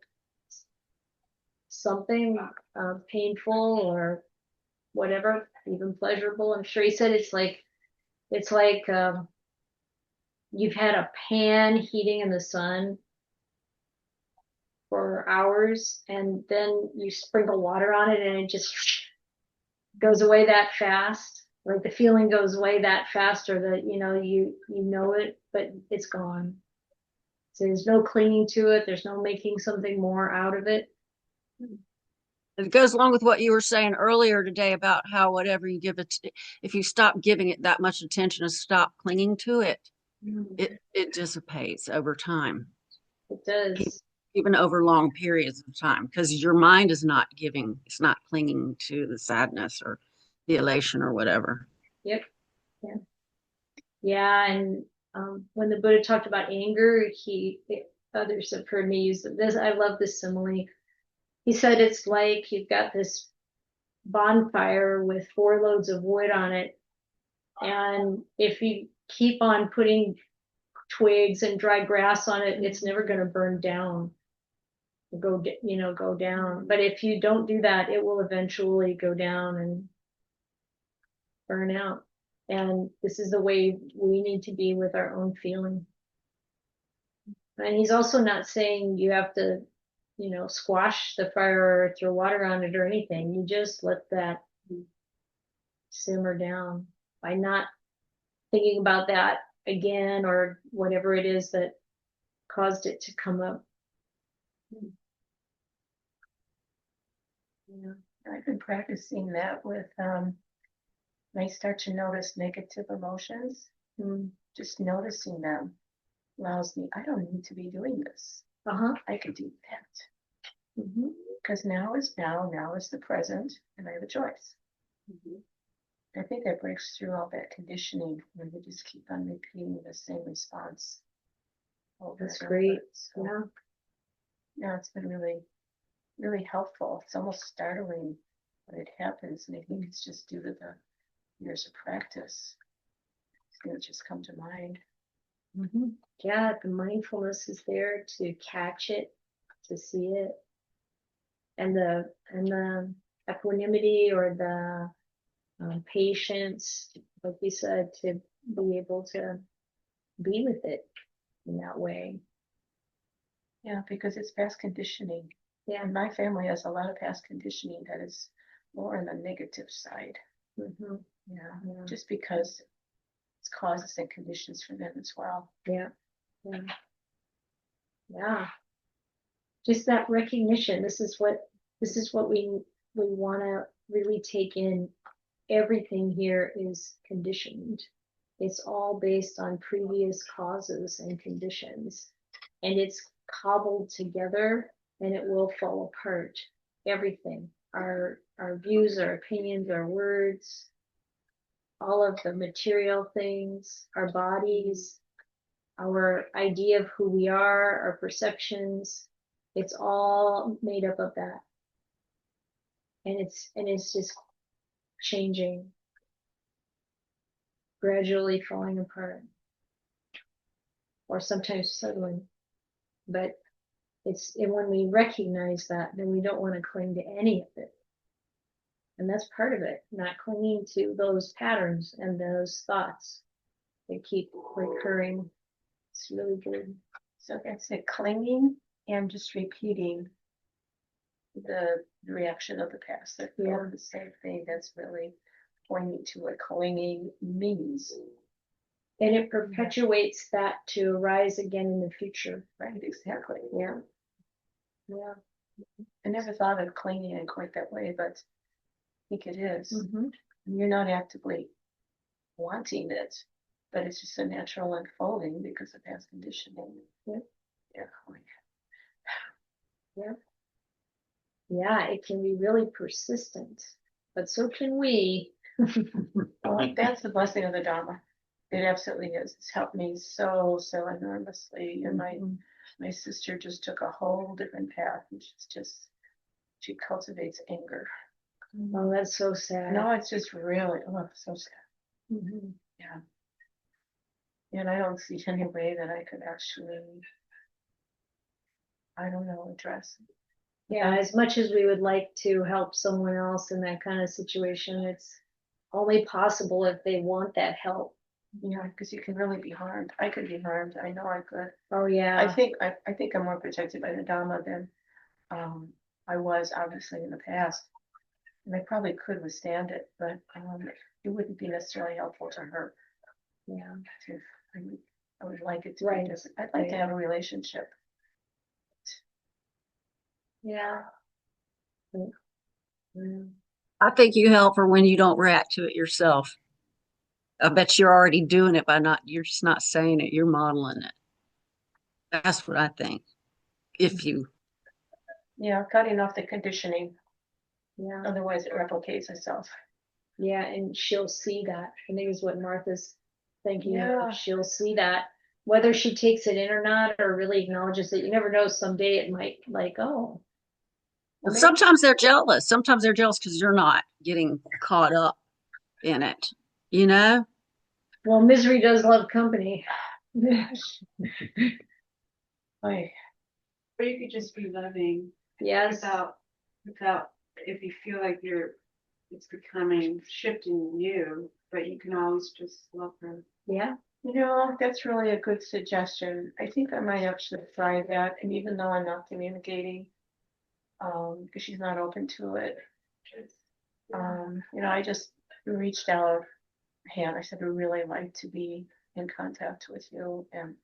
something painful or whatever, even pleasurable. I'm sure he said it's like you've had a pan heating in the sun for hours, and then you sprinkle water on it and it just goes away that fast. Like the feeling goes away that fast, or that you know it, but it's gone. So there's no clinging to it. There's no making something more out of it. It goes along with what you were saying earlier today about how whatever you give it, if you stop giving it that much attention and stop clinging to it, it dissipates over time, It does. even over long periods of time, because your mind is not giving, it's not clinging to the sadness or the elation or whatever. Yep. Yeah. Yeah. And when the Buddha talked about anger, others have heard me use this. I love this simile. He said it's like you've got this bonfire with 4 loads of wood on it. And if you keep on putting twigs and dry grass on it, it's never going to burn down, go down. But if you don't do that, it will eventually go down and burn out. And this is the way we need to be with our own feeling. And he's also not saying you have to, squash the fire or throw water on it or anything. You just let that simmer down by not thinking about that again or whatever it is that caused it to come up. Yeah, I've been practicing that with when I start to notice negative emotions, just noticing them allows me, I don't need to be doing this. I could do that. Because now is the present, and I have a choice. I think that breaks through all that conditioning when we just keep on repeating the same response. That's great. So, yeah, it's been really, really helpful. It's almost startling when it happens, and I think it's just due to the years of practice. Things just come to mind. Yeah, the mindfulness is there to catch it, to see it, and the equanimity or the patience, like you said, to be able to be with it in that way. Yeah, because it's past conditioning. Yeah. And my family has a lot of past conditioning that is more on the negative side. Yeah, just because it's causes and conditions for them as well. Yeah. Just that recognition. This is what we want to really take in. Everything here is conditioned. It's all based on previous causes and conditions, and it's cobbled together, and it will fall apart. Everything, our views, our opinions, our words, all of the material things, our bodies, our idea of who we are, our perceptions, it's all made up of that. And it's just changing, gradually falling apart, or sometimes suddenly. But and when we recognize that, then we don't want to cling to any of it. And that's part of it, not clinging to those patterns and those thoughts that keep recurring. It's really good. So that's it, clinging and just repeating the reaction of the past. They're the same thing. That's really pointing to what clinging means. And it perpetuates that to arise again in the future. Right, exactly. Yeah. I never thought of clinging in quite that way, but I think it is. You're not actively wanting it, but it's just a natural unfolding because of past conditioning. Yeah, it can be really persistent, but so can we. Well, that's the blessing of the Dhamma. It absolutely is. It's helped me so enormously. And my sister just took a whole different path, and she cultivates anger. Oh, that's so sad. No, it's just really, so sad. Yeah. And I don't see any way that I could actually, I don't know, address it. Yeah, as much as we would like to help someone else in that kind of situation, it's only possible if they want that help. Yeah, because you can really be harmed. I could be harmed. I know I could. Oh yeah. I think I'm more protected by the Dhamma than I was obviously in the past, and I probably could withstand it, but it wouldn't be necessarily helpful to her. Yeah. I would like it to be just. I'd like to have a relationship. Yeah. I think you help her when you don't react to it yourself. I bet you're already doing it by you're just not saying it, you're modeling it. That's what I think. If you, Yeah, cutting off the conditioning, Yeah. otherwise it replicates itself. Yeah, and she'll see that. I think is what Martha's thinking. Yeah. She'll see that. Whether she takes it in or not, or really acknowledges it, you never know. Someday it might like, oh. Well, maybe- sometimes they're jealous. Sometimes they're jealous because you're not getting caught up in it, you know? well, misery does love company. Like, Or you could just be loving Yes. without, if you feel like it's becoming, shifting you, but you can always just love her. Yeah. you know, that's really a good suggestion. I think I might actually try that, and even though I'm not communicating, because she's not open to it. You know, I just reached out, and I said, I'd really like to be in contact with you, and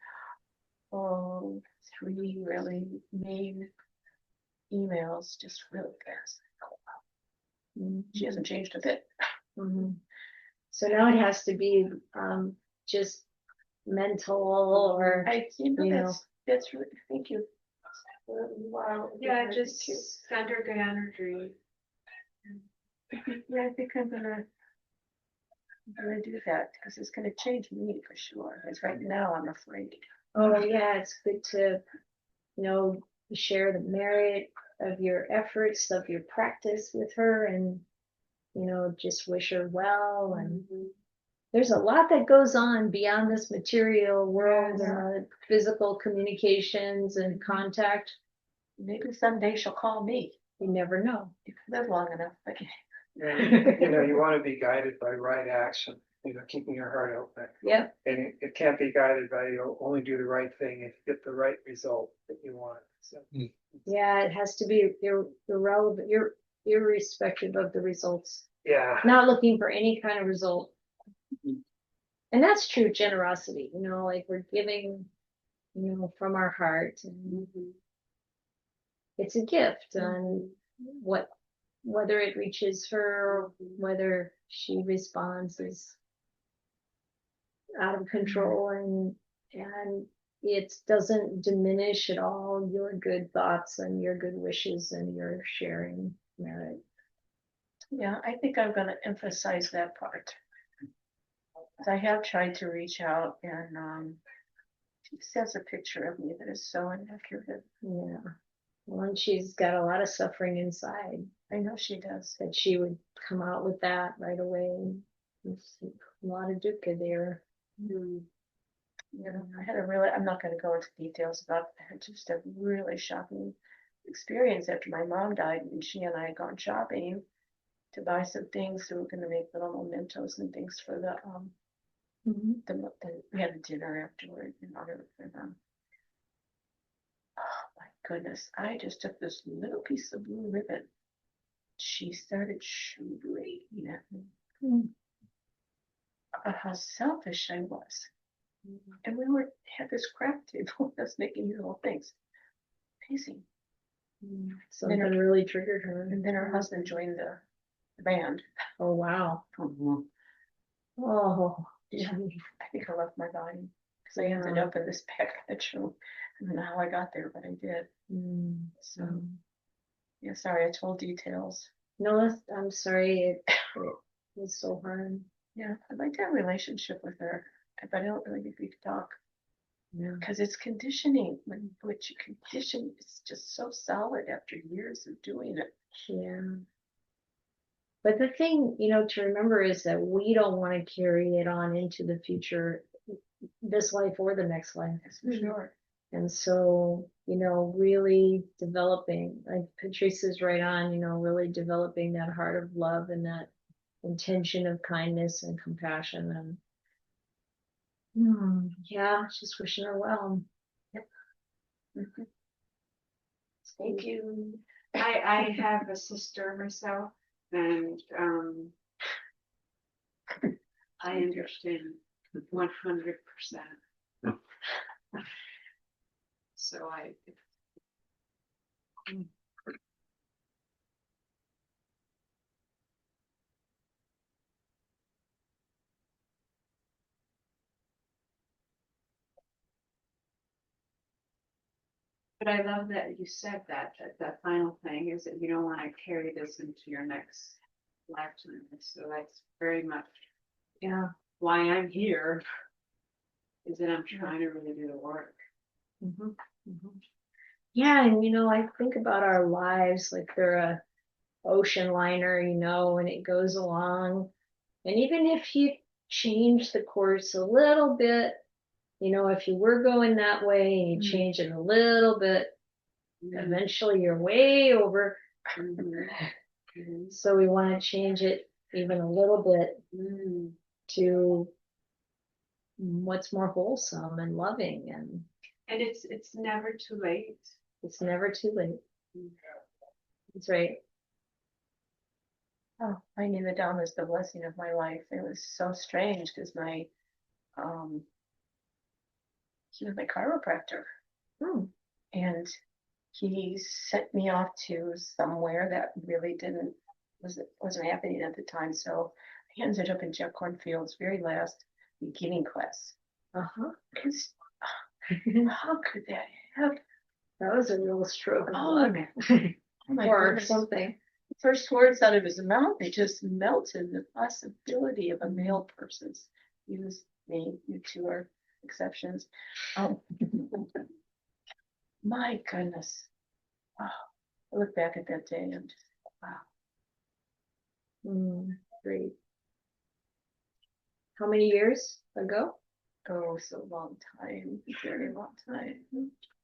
3 really main emails just really fast. She hasn't changed a bit. Mhm. So now it has to be just mental or You know, you know. that's really, thank you. Wow. Yeah, just send her good energy. Yeah, I think I'm gonna do that because it's gonna change me for sure. Because right now I'm afraid. Oh yeah, it's good to share the merit of your efforts, of your practice with her, and just wish her well. And there's a lot that goes on beyond this material world and physical communications and contact. Maybe someday she'll call me. You never know. If I live long enough. But You want to be guided by right action, keeping your heart open. Yep. And it can't be guided by you'll only do the right thing if you get the right result that you want. So. Yeah, it has to be irrelevant, irrespective of the results. Yeah. Not looking for any kind of result. And that's true generosity, like we're giving, from our heart. And it's a gift, and whether it reaches her, whether she responds is out of control, and it doesn't diminish at all your good thoughts and your good wishes and your sharing merit. yeah, I think I'm gonna emphasize that part. I have tried to reach out, and she sends a picture of me that is so inaccurate. Yeah. Well, and she's got a lot of suffering inside. I know she does. That she would come out with that right away. There's a lot of dukkha there. You know, I had I'm not gonna go into details about it. I had just a really shocking experience after my mom died, and she and I had gone shopping to buy some things. So we're gonna make little mementos and things for we had a dinner afterward in honor of them. Oh my goodness, I just took this little piece of blue ribbon. She started shooting at me about how selfish I was. And we had this craft table that's making these little things. Amazing. Something really triggered her. And then her husband joined the band. Oh wow. Oh yeah. I think I left my body because I ended up in this back bedroom. I don't know how I got there, but I did. So yeah, sorry, I told details. No, I'm sorry. It was so hard. Yeah, I'd like to have a relationship with her, but I don't really think we could talk. Yeah. Because it's conditioning. When what you condition, it's just so solid after years of doing it. Yeah. But the thing, to remember is that we don't want to carry it on into the future, this life or the next life. That's for sure. And so, really developing, like Patrice is right on, really developing that heart of love and that intention of kindness and compassion. And yeah, just wishing her well. Yep. Thank you. I have a sister myself, and I understand 100%. So But I love that you said that final thing is that you don't want to carry this into your next lifetime. So that's very much Yeah. why I'm here, is that I'm trying to really do the work. Mhm, mhm. Yeah, and I think about our lives like they're a ocean liner, and it goes along. And even if you change the course a little bit, if you were going that way and you change it a little bit, eventually you're way over. So we want to change it even a little bit to what's more wholesome and loving, and And it's never too late. it's never too late. That's right. Oh, finding the Dhamma is the blessing of my life. It was so strange because he was my chiropractor. And he sent me off to somewhere that really wasn't happening at the time. So I ended up in Jeff Cornfield's very last beginning class. Because how could that happen? That was a real stroke of Oh, luck. Oh my Or goodness. something. The first words out of his mouth, they just melted the possibility of a male person's use me. You two are exceptions. My goodness. Oh, I look back at that day and I'm just, wow. Great. How many years ago? Oh, so long time, very long time.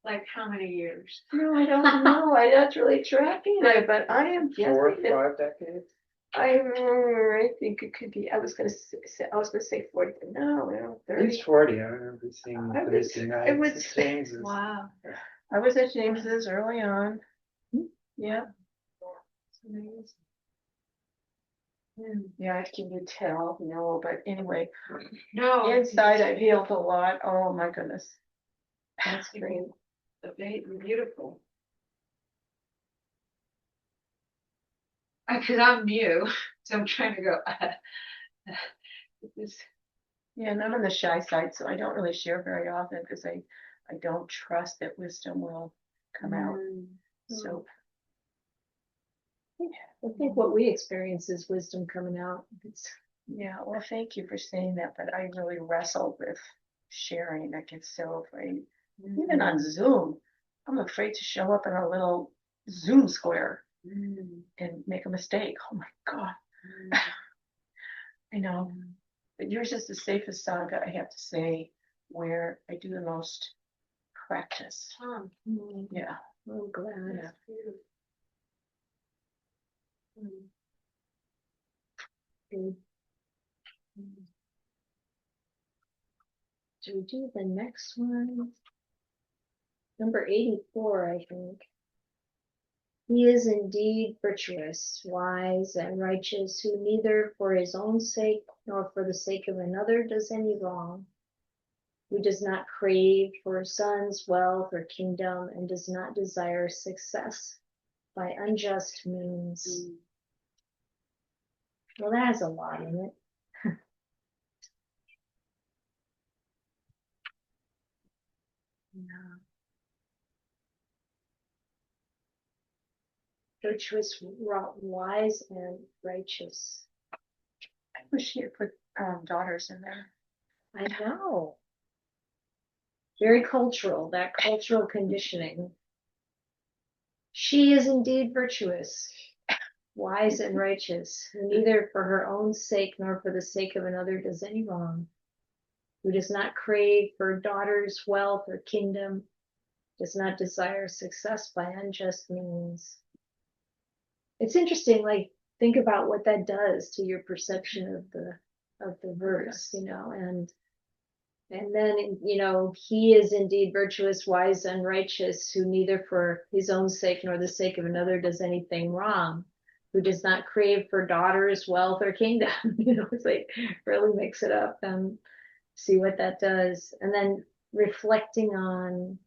Like how many years? No, I don't know. I'm not really tracking it, but I am 4 or guessing that 5 decades. I think it could be. I was gonna say 40, but no, 30. He's 40. I remember seeing I was- Thursday night. it was- James's. Wow. I was at James's early on. Yeah. Yeah, can you tell? No, but anyway, No. inside I've healed a lot. Oh my goodness. That's great. Beautiful. Because I'm new, so I'm trying to go. Yeah, and I'm on the shy side, so I don't really share very often because I don't trust that wisdom will come out. So I think what we experience is wisdom coming out. yeah, well, thank you for saying that, but I really wrestled with sharing. I get so afraid. Even on Zoom, I'm afraid to show up in a little Zoom square and make a mistake. Oh my God. I know. But yours is the safest saga, I have to say, where I do the most practice. Yeah. I'm glad. Yeah. Good. Do we do the next one? Number 84, I think. He is indeed virtuous, wise, and righteous, who neither for his own sake nor for the sake of another does any wrong, who does not crave for sons, wealth, or kingdom, and does not desire success by unjust means. Well, that has a lot in it. Yeah. Virtuous, wise, and righteous. I wish he had put daughters in there. I know. Very cultural, that cultural conditioning. She is indeed virtuous, wise, and righteous, who neither for her own sake nor for the sake of another does any wrong, who does not crave for daughters, wealth, or kingdom, does not desire success by unjust means. It's interesting, like, think about what that does to your perception of the verse, and then, he is indeed virtuous, wise, and righteous, who neither for his own sake nor the sake of another does anything wrong, who does not crave for daughters, wealth, or kingdom. It's like really mix it up and see what that does. And then reflecting on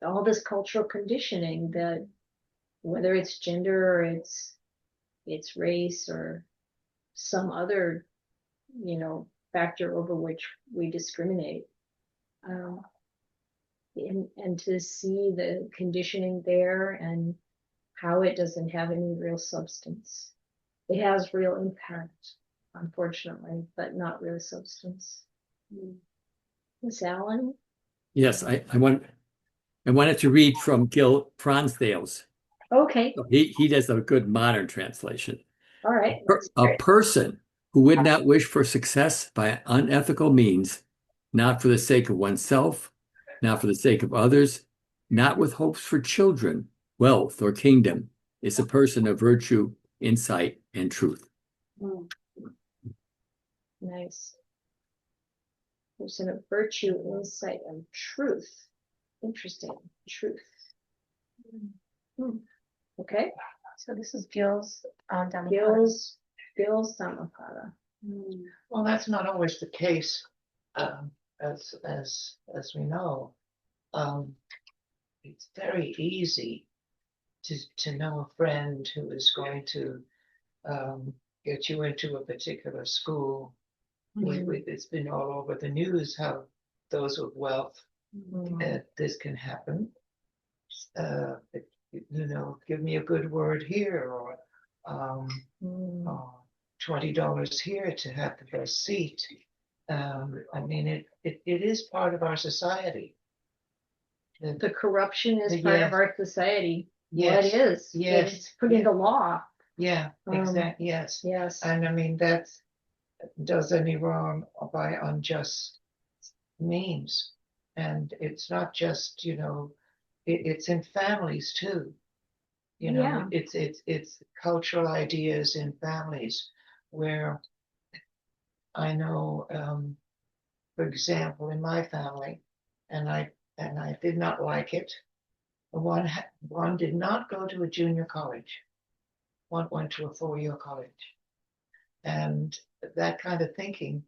all this cultural conditioning, that whether it's gender or it's race or some other, factor over which we discriminate. and to see the conditioning there and how it doesn't have any real substance. It has real impact, unfortunately, but not real substance. Miss Allen? Yes, I wanted to read from Gil Fronsdale's. Okay, He does a good modern translation. all right. A person who would not wish for success by unethical means, not for the sake of oneself, not for the sake of others, not with hopes for children, wealth, or kingdom, is a person of virtue, insight, and truth. Nice. Person of virtue, insight, and truth. Interesting. Truth. Okay. So this is Gil's Dhammapada. Gil's Dhammapada. Well, that's not always the case, as we know. It's very easy to know a friend who is going to get you into a particular school. It's been all over the news how those with wealth, this can happen. Give me a good word here, or $20 here to have the best seat. I mean, it is part of our society. The corruption is part of our society. Yes. Well, it is. Yes. It's put into law. Yeah, exactly. Yes. Yes. And I mean, that does any wrong by unjust means. And it's not just, it's in families too. It's cultural ideas in families where I know, for example, in my family, and I did not like it. One did not go to a junior college. One went to a 4-year college, and that kind of thinking,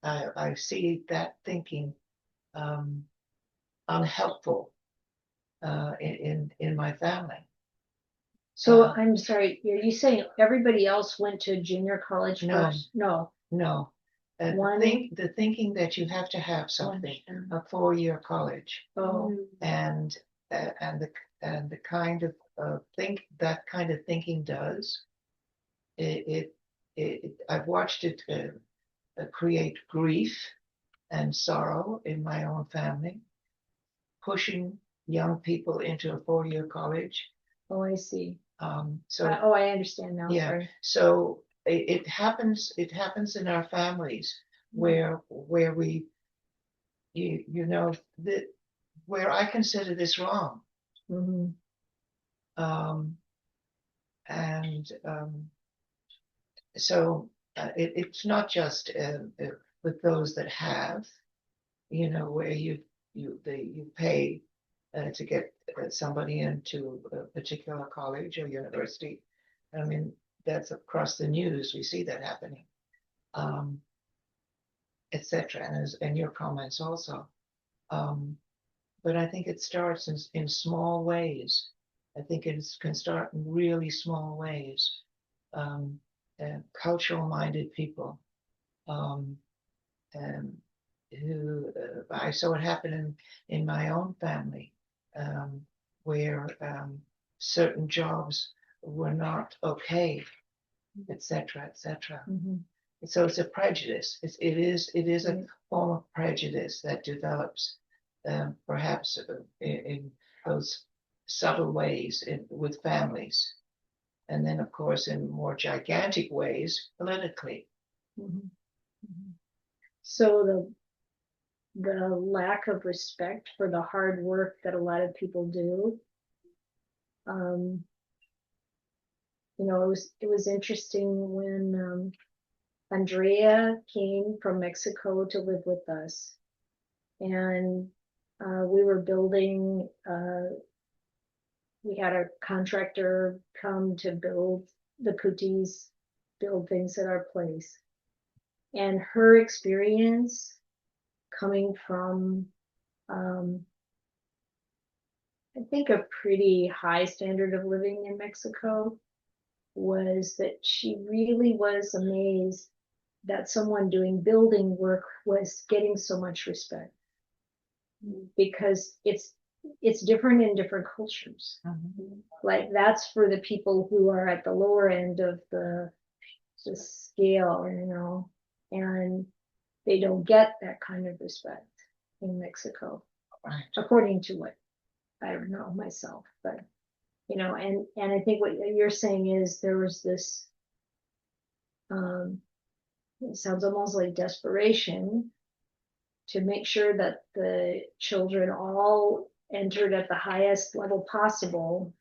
I see that thinking unhelpful in my family. So I'm sorry, are you saying everybody else went to junior college No. first? No. No. The thinking that you have to have something, a 4-year college, and the kind of that kind of thinking does I've watched it create grief and sorrow in my own family, pushing young people into a 4-year college. Oh, I see. So I understand now. yeah. Sorry. So it happens in our families where we where I consider this wrong. So it's not just with those that have, where you pay to get somebody into a particular college or university. I mean, that's across the news. We see that happening, etc. And your comments also. But I think it starts in small ways. I think it can start in really small ways. Cultural-minded people, and who I saw it happen in my own family, where certain jobs were not okay, etc., etc. So it's a prejudice. It is a form of prejudice that develops, perhaps in those subtle ways with families, and then of course in more gigantic ways politically. So the lack of respect for the hard work that a lot of people do. It was interesting when Andrea came from Mexico to live with us, and we were building. We had a contractor come to build the kutis, build things at our place, and her experience coming from, I think, a pretty high standard of living in Mexico, was that she really was amazed that someone doing building work was getting so much respect. because it's different in different cultures. Like that's for the people who are at the lower end of the scale, you know, and they don't get that kind of respect in Mexico, Right. according to what I don't know myself, but you know, and I think what you're saying is there was this, it sounds almost like desperation to make sure that the children all entered at the highest level possible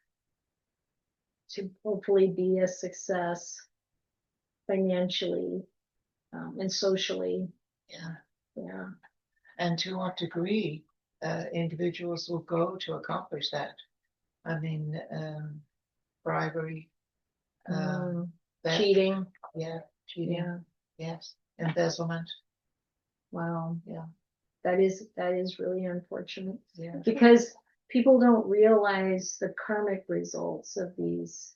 to hopefully be a success financially, and socially. Yeah. Yeah. And to what degree individuals will go to accomplish that? I mean, bribery, theft, Cheating. yeah, cheating, Yeah. yes, embezzlement, Wow. yeah, That is really unfortunate yeah, because people don't realize the karmic results of these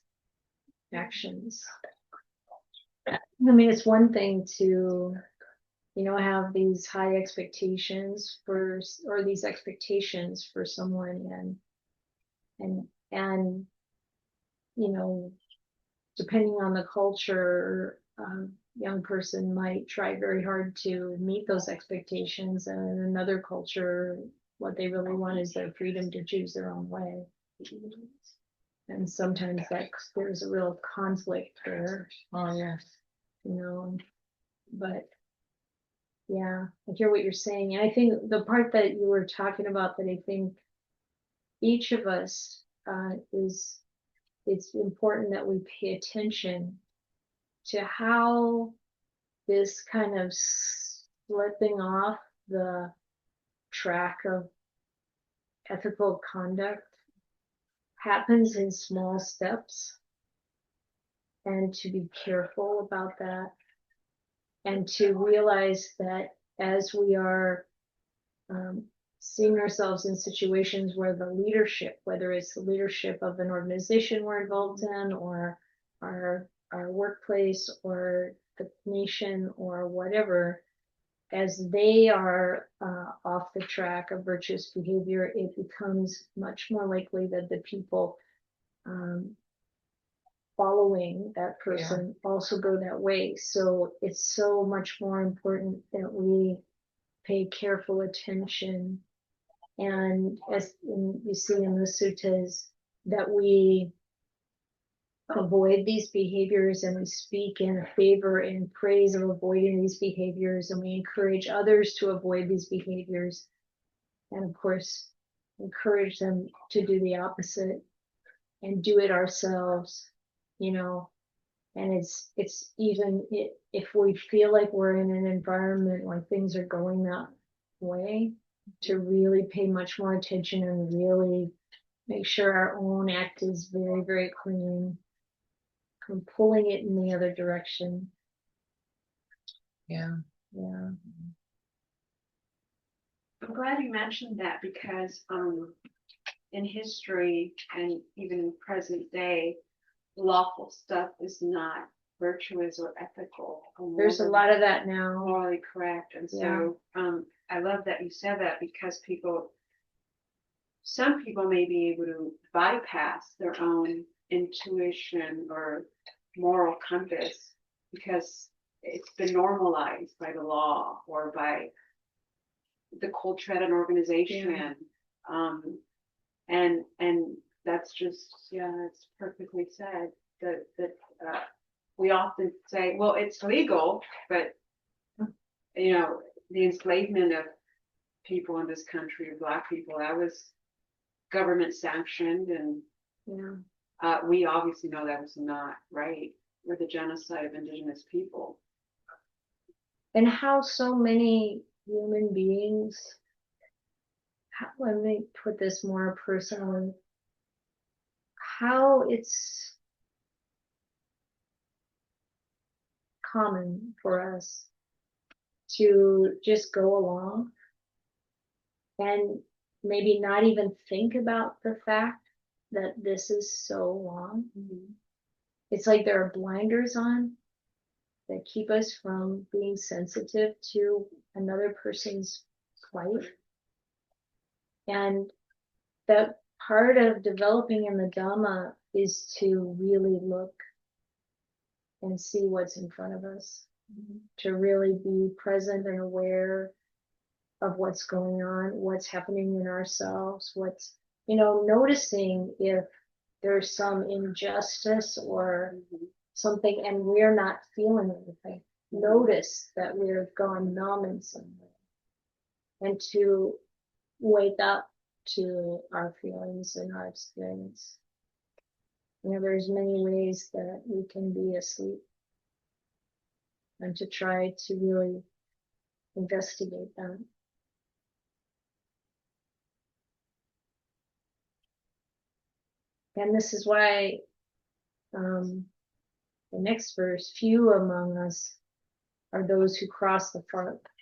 actions. I mean, it's one thing to, you know, have these high expectations for, or these expectations for someone, and you know, depending on the culture, young person might try very hard to meet those expectations, and in another culture, what they really want is their freedom to choose their own way. And sometimes there's a real conflict there, oh yes, you know, but yeah, I hear what you're saying. And I think the part that you were talking about that I think each of us, it's important that we pay attention to how this kind of slipping off the track of ethical conduct happens in small steps, and to be careful about that, and to realize that as we are seeing ourselves in situations where the leadership, whether it's the leadership of an organization we're involved in, or our workplace, or the nation, or whatever, as they are off the track of virtuous behavior, it becomes much more likely that the people following that person also go that way. So it's so much more important that we pay careful attention, and as you see in the suttas, that we avoid these behaviors, and we speak in favor and praise of avoiding these behaviors, and we encourage others to avoid these behaviors, and of course encourage them to do the opposite and do it ourselves, you know. And it's even if we feel like we're in an environment where things are going that way, to really pay much more attention and really make sure our own act is very, very clean, from pulling it in the other direction. yeah, Yeah. I'm glad you mentioned that because in history and even in present day, lawful stuff is not virtuous or ethical. There's a lot of that now. Morally correct. And so I love that you said that, because some people may be able to bypass their own intuition or moral compass because it's been normalized by the law or by the culture at an organization. And that's just, it's perfectly said that we often say, well, it's legal, but you know, the enslavement of people in this country, of Black people, that was government sanctioned, and we obviously know that was not right, or the genocide of indigenous people. And how so many human beings, let me put this more personally, how it's common for us to just go along and maybe not even think about the fact that this is so wrong. It's like there are blinders on that keep us from being sensitive to another person's plight. And that part of developing in the Dhamma is to really look and see what's in front of us, to really be present and aware of what's going on, what's happening in ourselves, what's, noticing if there's some injustice or something and we're not feeling anything. Notice that we've gone numb in some way, and to wake up to our feelings and our experience. There's many ways that we can be asleep, and to try to really investigate that. And this is why the next verse, few among us are those who cross to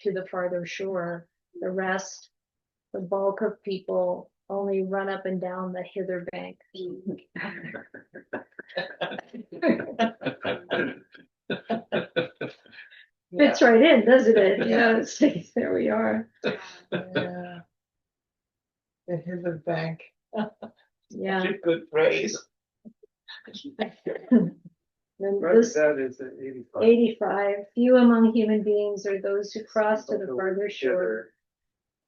the farther shore. The rest, the bulk of people, only run up and down the hither bank. Fits right in, doesn't it? It's like, there we are. Yeah. The hither bank. Yeah. Good phrase. And Right, this that is at 85. 85, few among human beings are those who cross to the farther shore.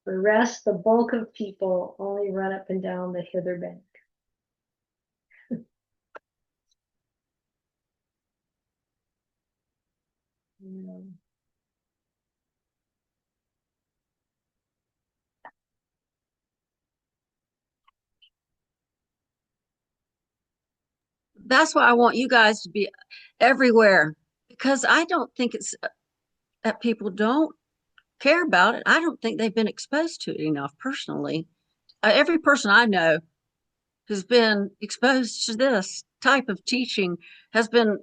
The rest, the bulk of people, only run up and down the hither bank. Yeah. That's why I want you guys to be everywhere, because I don't think it's that people don't care about it. I don't think they've been exposed to it enough personally. Every person I know who's been exposed to this type of teaching has been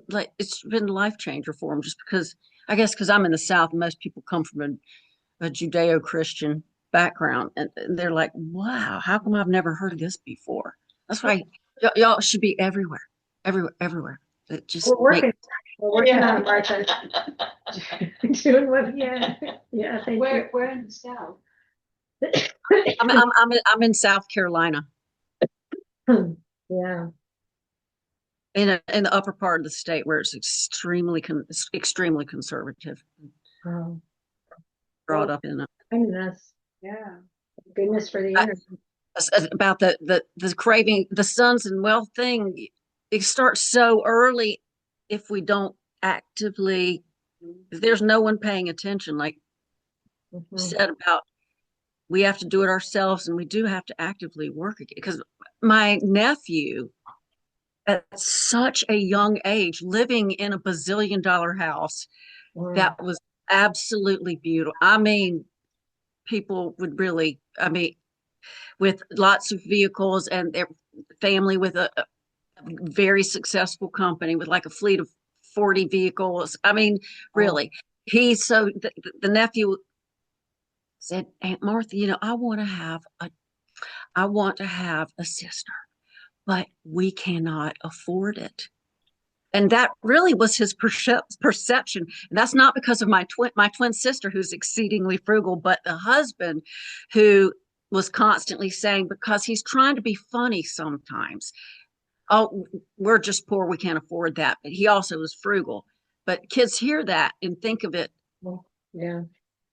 like, it's been a life changer for them, just because, I guess because I'm in the South and most people come from a Judeo-Christian background, and they're like, wow, how come I've never heard of this before? That's why y'all should be everywhere, everywhere. It just We're working on it, Martha. Doing what? Yeah. Thank you. Where in the South? I'm in South Carolina, Yeah. in the upper part of the state where it's extremely conservative. Brought up in Goodness. Yeah. Goodness for the internet. about the craving, the sons and wealth thing. It starts so early if we don't actively, if there's no one paying attention, like said about, we have to do it ourselves, and we do have to actively work again. Because my nephew, at such a young age, living in a bazillion-dollar house that was absolutely beautiful. I mean, people would really, with lots of vehicles, and their family with a very successful company with like a fleet of 40 vehicles. I mean, really, the nephew said, Aunt Martha, I want to have a sister, but we cannot afford it. And that really was his perception. And that's not because of my twin sister, who's exceedingly frugal, but the husband, who was constantly saying, because he's trying to be funny sometimes, oh, we're just poor, we can't afford that. But he also was frugal. But kids hear that and think of it. Yeah.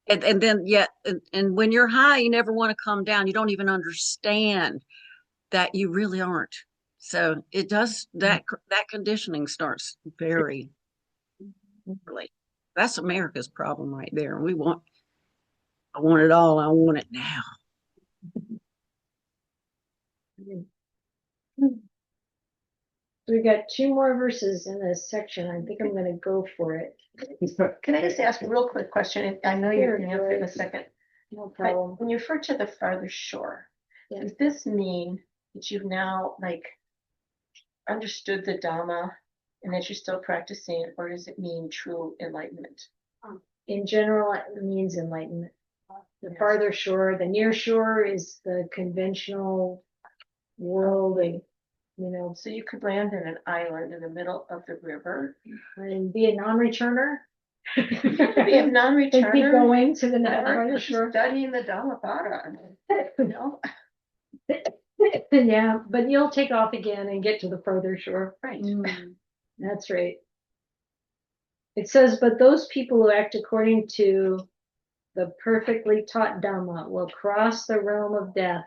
And then yet, and when you're high, you never want to come down. You don't even understand that you really aren't. So it does, that conditioning starts very early. That's America's problem right there. I want it all. I want it now. We got 2 more verses in this section. I think I'm going to go for it. Can I just ask a real quick question? I know you're going to answer in a second. No But problem. when you refer to the farther shore, Yeah. does this mean that you've now understood the Dhamma and that you're still practicing, or does it mean true enlightenment? In general, it means enlightenment. The farther shore, the near shore is the conventional world, and So you could land in an island in the middle of the river. and be a non-returner. Be a And keep non-returner. going to the next Never part, sure. studying the Dhammapada. You know? Yeah, but you'll take off again and get to the further shore. Right. That's right. It says, but those people who act according to the perfectly taught Dhamma will cross the realm of death,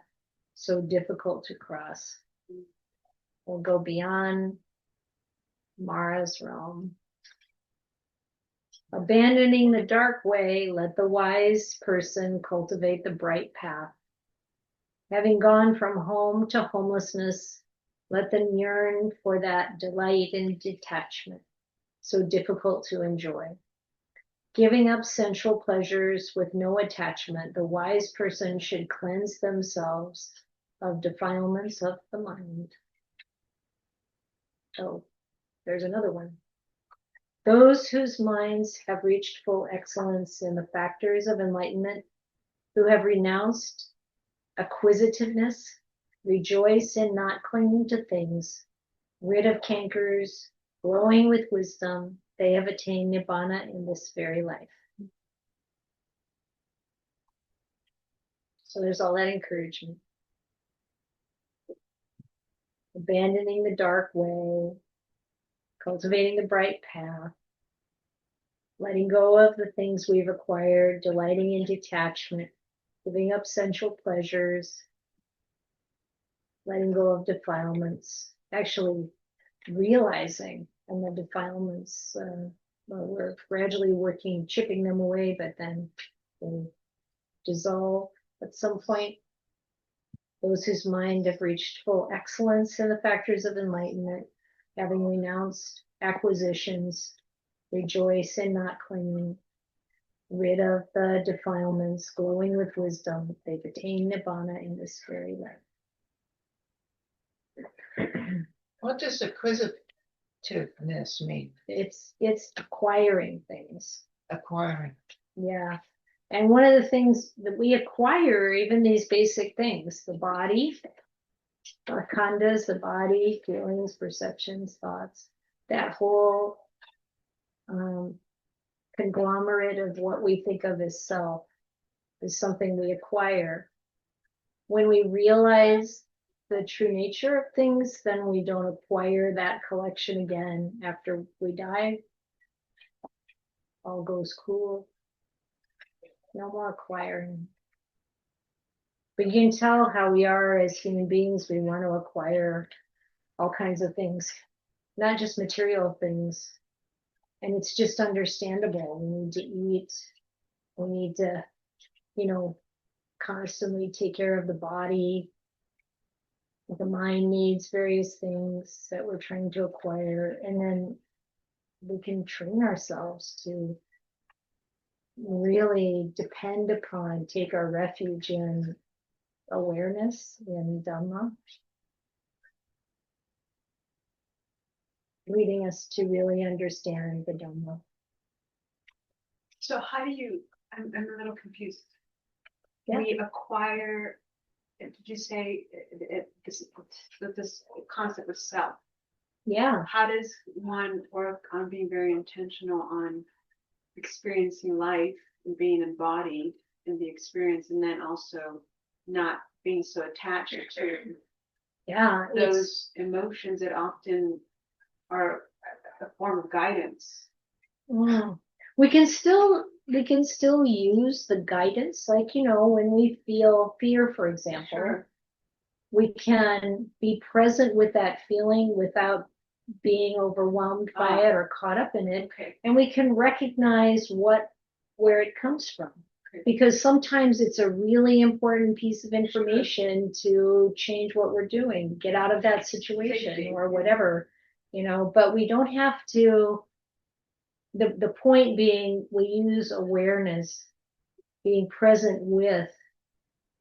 so difficult to cross. Will go beyond Mara's realm. Abandoning the dark way, let the wise person cultivate the bright path. Having gone from home to homelessness, let them yearn for that delight and detachment, so difficult to enjoy. Giving up sensual pleasures with no attachment, the wise person should cleanse themselves of defilements of the mind. Oh, there's another one. Those whose minds have reached full excellence in the factors of enlightenment, who have renounced acquisitiveness, rejoice in not clinging to things, rid of cankers, glowing with wisdom, they have attained nibbana in this very life. So there's all that encouragement. Abandoning the dark way, cultivating the bright path, letting go of the things we've acquired, delighting in detachment, giving up sensual pleasures, letting go of defilements, actually realizing and the defilements, well, we're gradually working, chipping them away, but then they dissolve at some point. Those whose mind have reached full excellence in the factors of enlightenment, having renounced acquisitions, rejoice in not clinging, rid of the defilements, glowing with wisdom, they've attained nibbana in this very life. What does acquisitiveness mean? It's acquiring things. Acquiring. Yeah. And one of the things that we acquire, even these basic things, the body, khandas, the body, feelings, perceptions, thoughts, that whole conglomerate of what we think of as self is something we acquire. When we realize the true nature of things, then we don't acquire that collection again after we die. All goes cool. No more acquiring. But you can tell how we are as human beings. We want to acquire all kinds of things, not just material things. And it's just understandable. We need to eat. We need to, constantly take care of the body. The mind needs various things that we're trying to acquire. And then we can train ourselves to really depend upon, take our refuge in awareness in Dhamma, leading us to really understand the Dhamma. So how do you, I'm a little confused. Yeah. We acquire, did you say this concept of self? Yeah. How does one work on being very intentional on experiencing life and being embodied in the experience, and then also not being so attached to those emotions that often are a form of guidance? We can still use the guidance, like, when we feel fear, for example. Sure. We can be present with that feeling without being overwhelmed by it or caught up in it. Okay. And we can recognize where it comes from. Okay. Because sometimes it's a really important piece of information to change what we're doing, get out of that situation or whatever, but we don't have to. The point being, we use awareness, being present with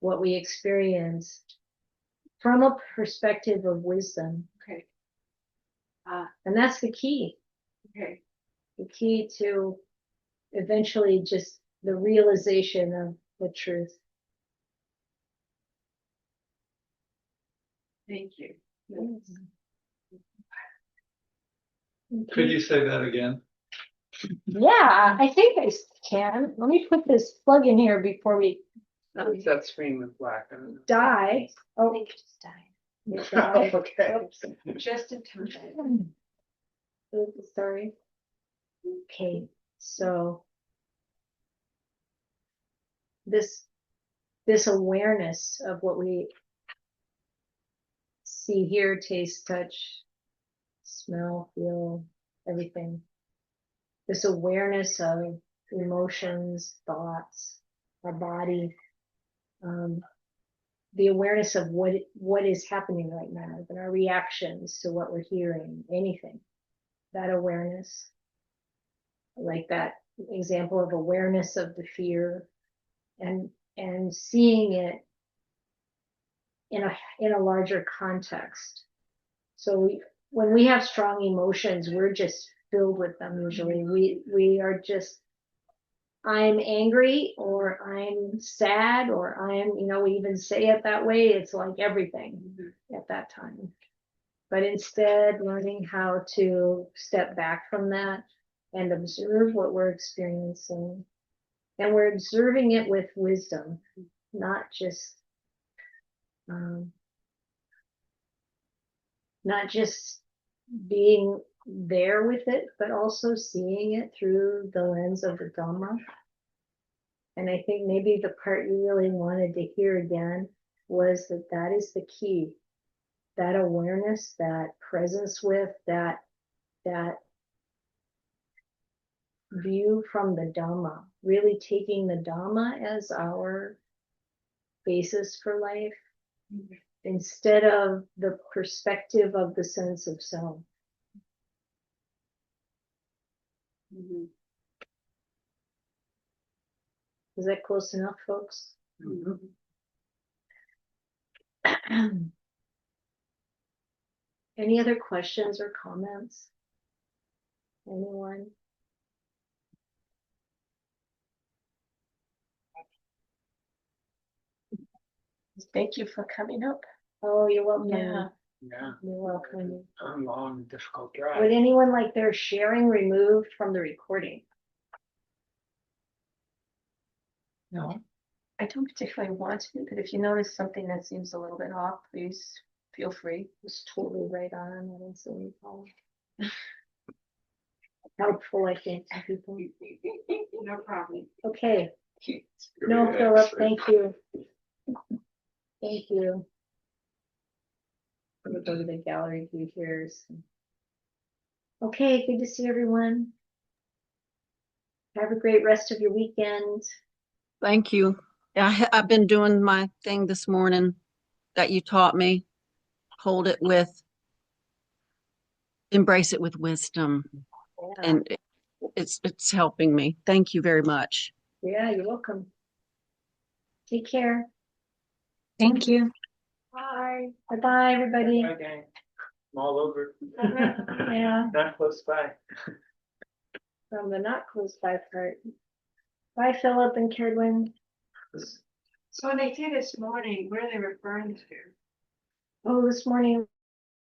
what we experience from a perspective of wisdom. Okay. And that's the key. Okay. The key to eventually just the realization of the truth. Thank you. Yes. Could you say that again? Yeah, I think I can. Let me put this plug in here before we What's that screen with black? I don't know. die. I Oh, think it just died. it died. Okay. Oops. Just in time. Oops, sorry. Okay, so this awareness of what we see, hear, taste, touch, smell, feel, everything. This awareness of emotions, thoughts, our body, the awareness of what is happening right now, and our reactions to what we're hearing, anything. That awareness, like that example of awareness of the fear, and seeing it in a larger context. So when we have strong emotions, we're just filled with them usually. We are just, I'm angry, or I'm sad, or I'm, we even say it that way. It's like everything at that time. But instead, learning how to step back from that and observe what we're experiencing. And we're observing it with wisdom, not just being there with it, but also seeing it through the lens of the Dhamma. And I think maybe the part you really wanted to hear again was that is the key. That awareness, that presence with, that view from the Dhamma, really taking the Dhamma as our basis for life, instead of the perspective of the sense of self. Is that close enough, folks? Any other questions or comments? Anyone? Thank you for coming up. Oh, you're welcome. Yeah. Yeah. You're welcome. A long, difficult Would drive. anyone like their sharing removed from the recording? No. I don't particularly want to, but if you notice something that seems a little bit off, please feel free. It's totally right on. I didn't see any problem. Helpful, I think, to people. No problem. Okay. No, Philip, thank you. Thank you. I'm gonna go to the gallery view here. Okay, good to see everyone. Have a great rest of your weekend. Thank you. I've been doing my thing this morning that you taught me. Hold it with, embrace it with wisdom. And it's helping me. Thank you very much. Yeah, you're welcome. Take care. Thank you. Bye. Bye-bye, everybody. Bye, gang. I'm all over. Yeah, Not close by. from the not close by part. Bye, Philip and Kedwin. So when they say this morning, where are they referring to? Oh, this morning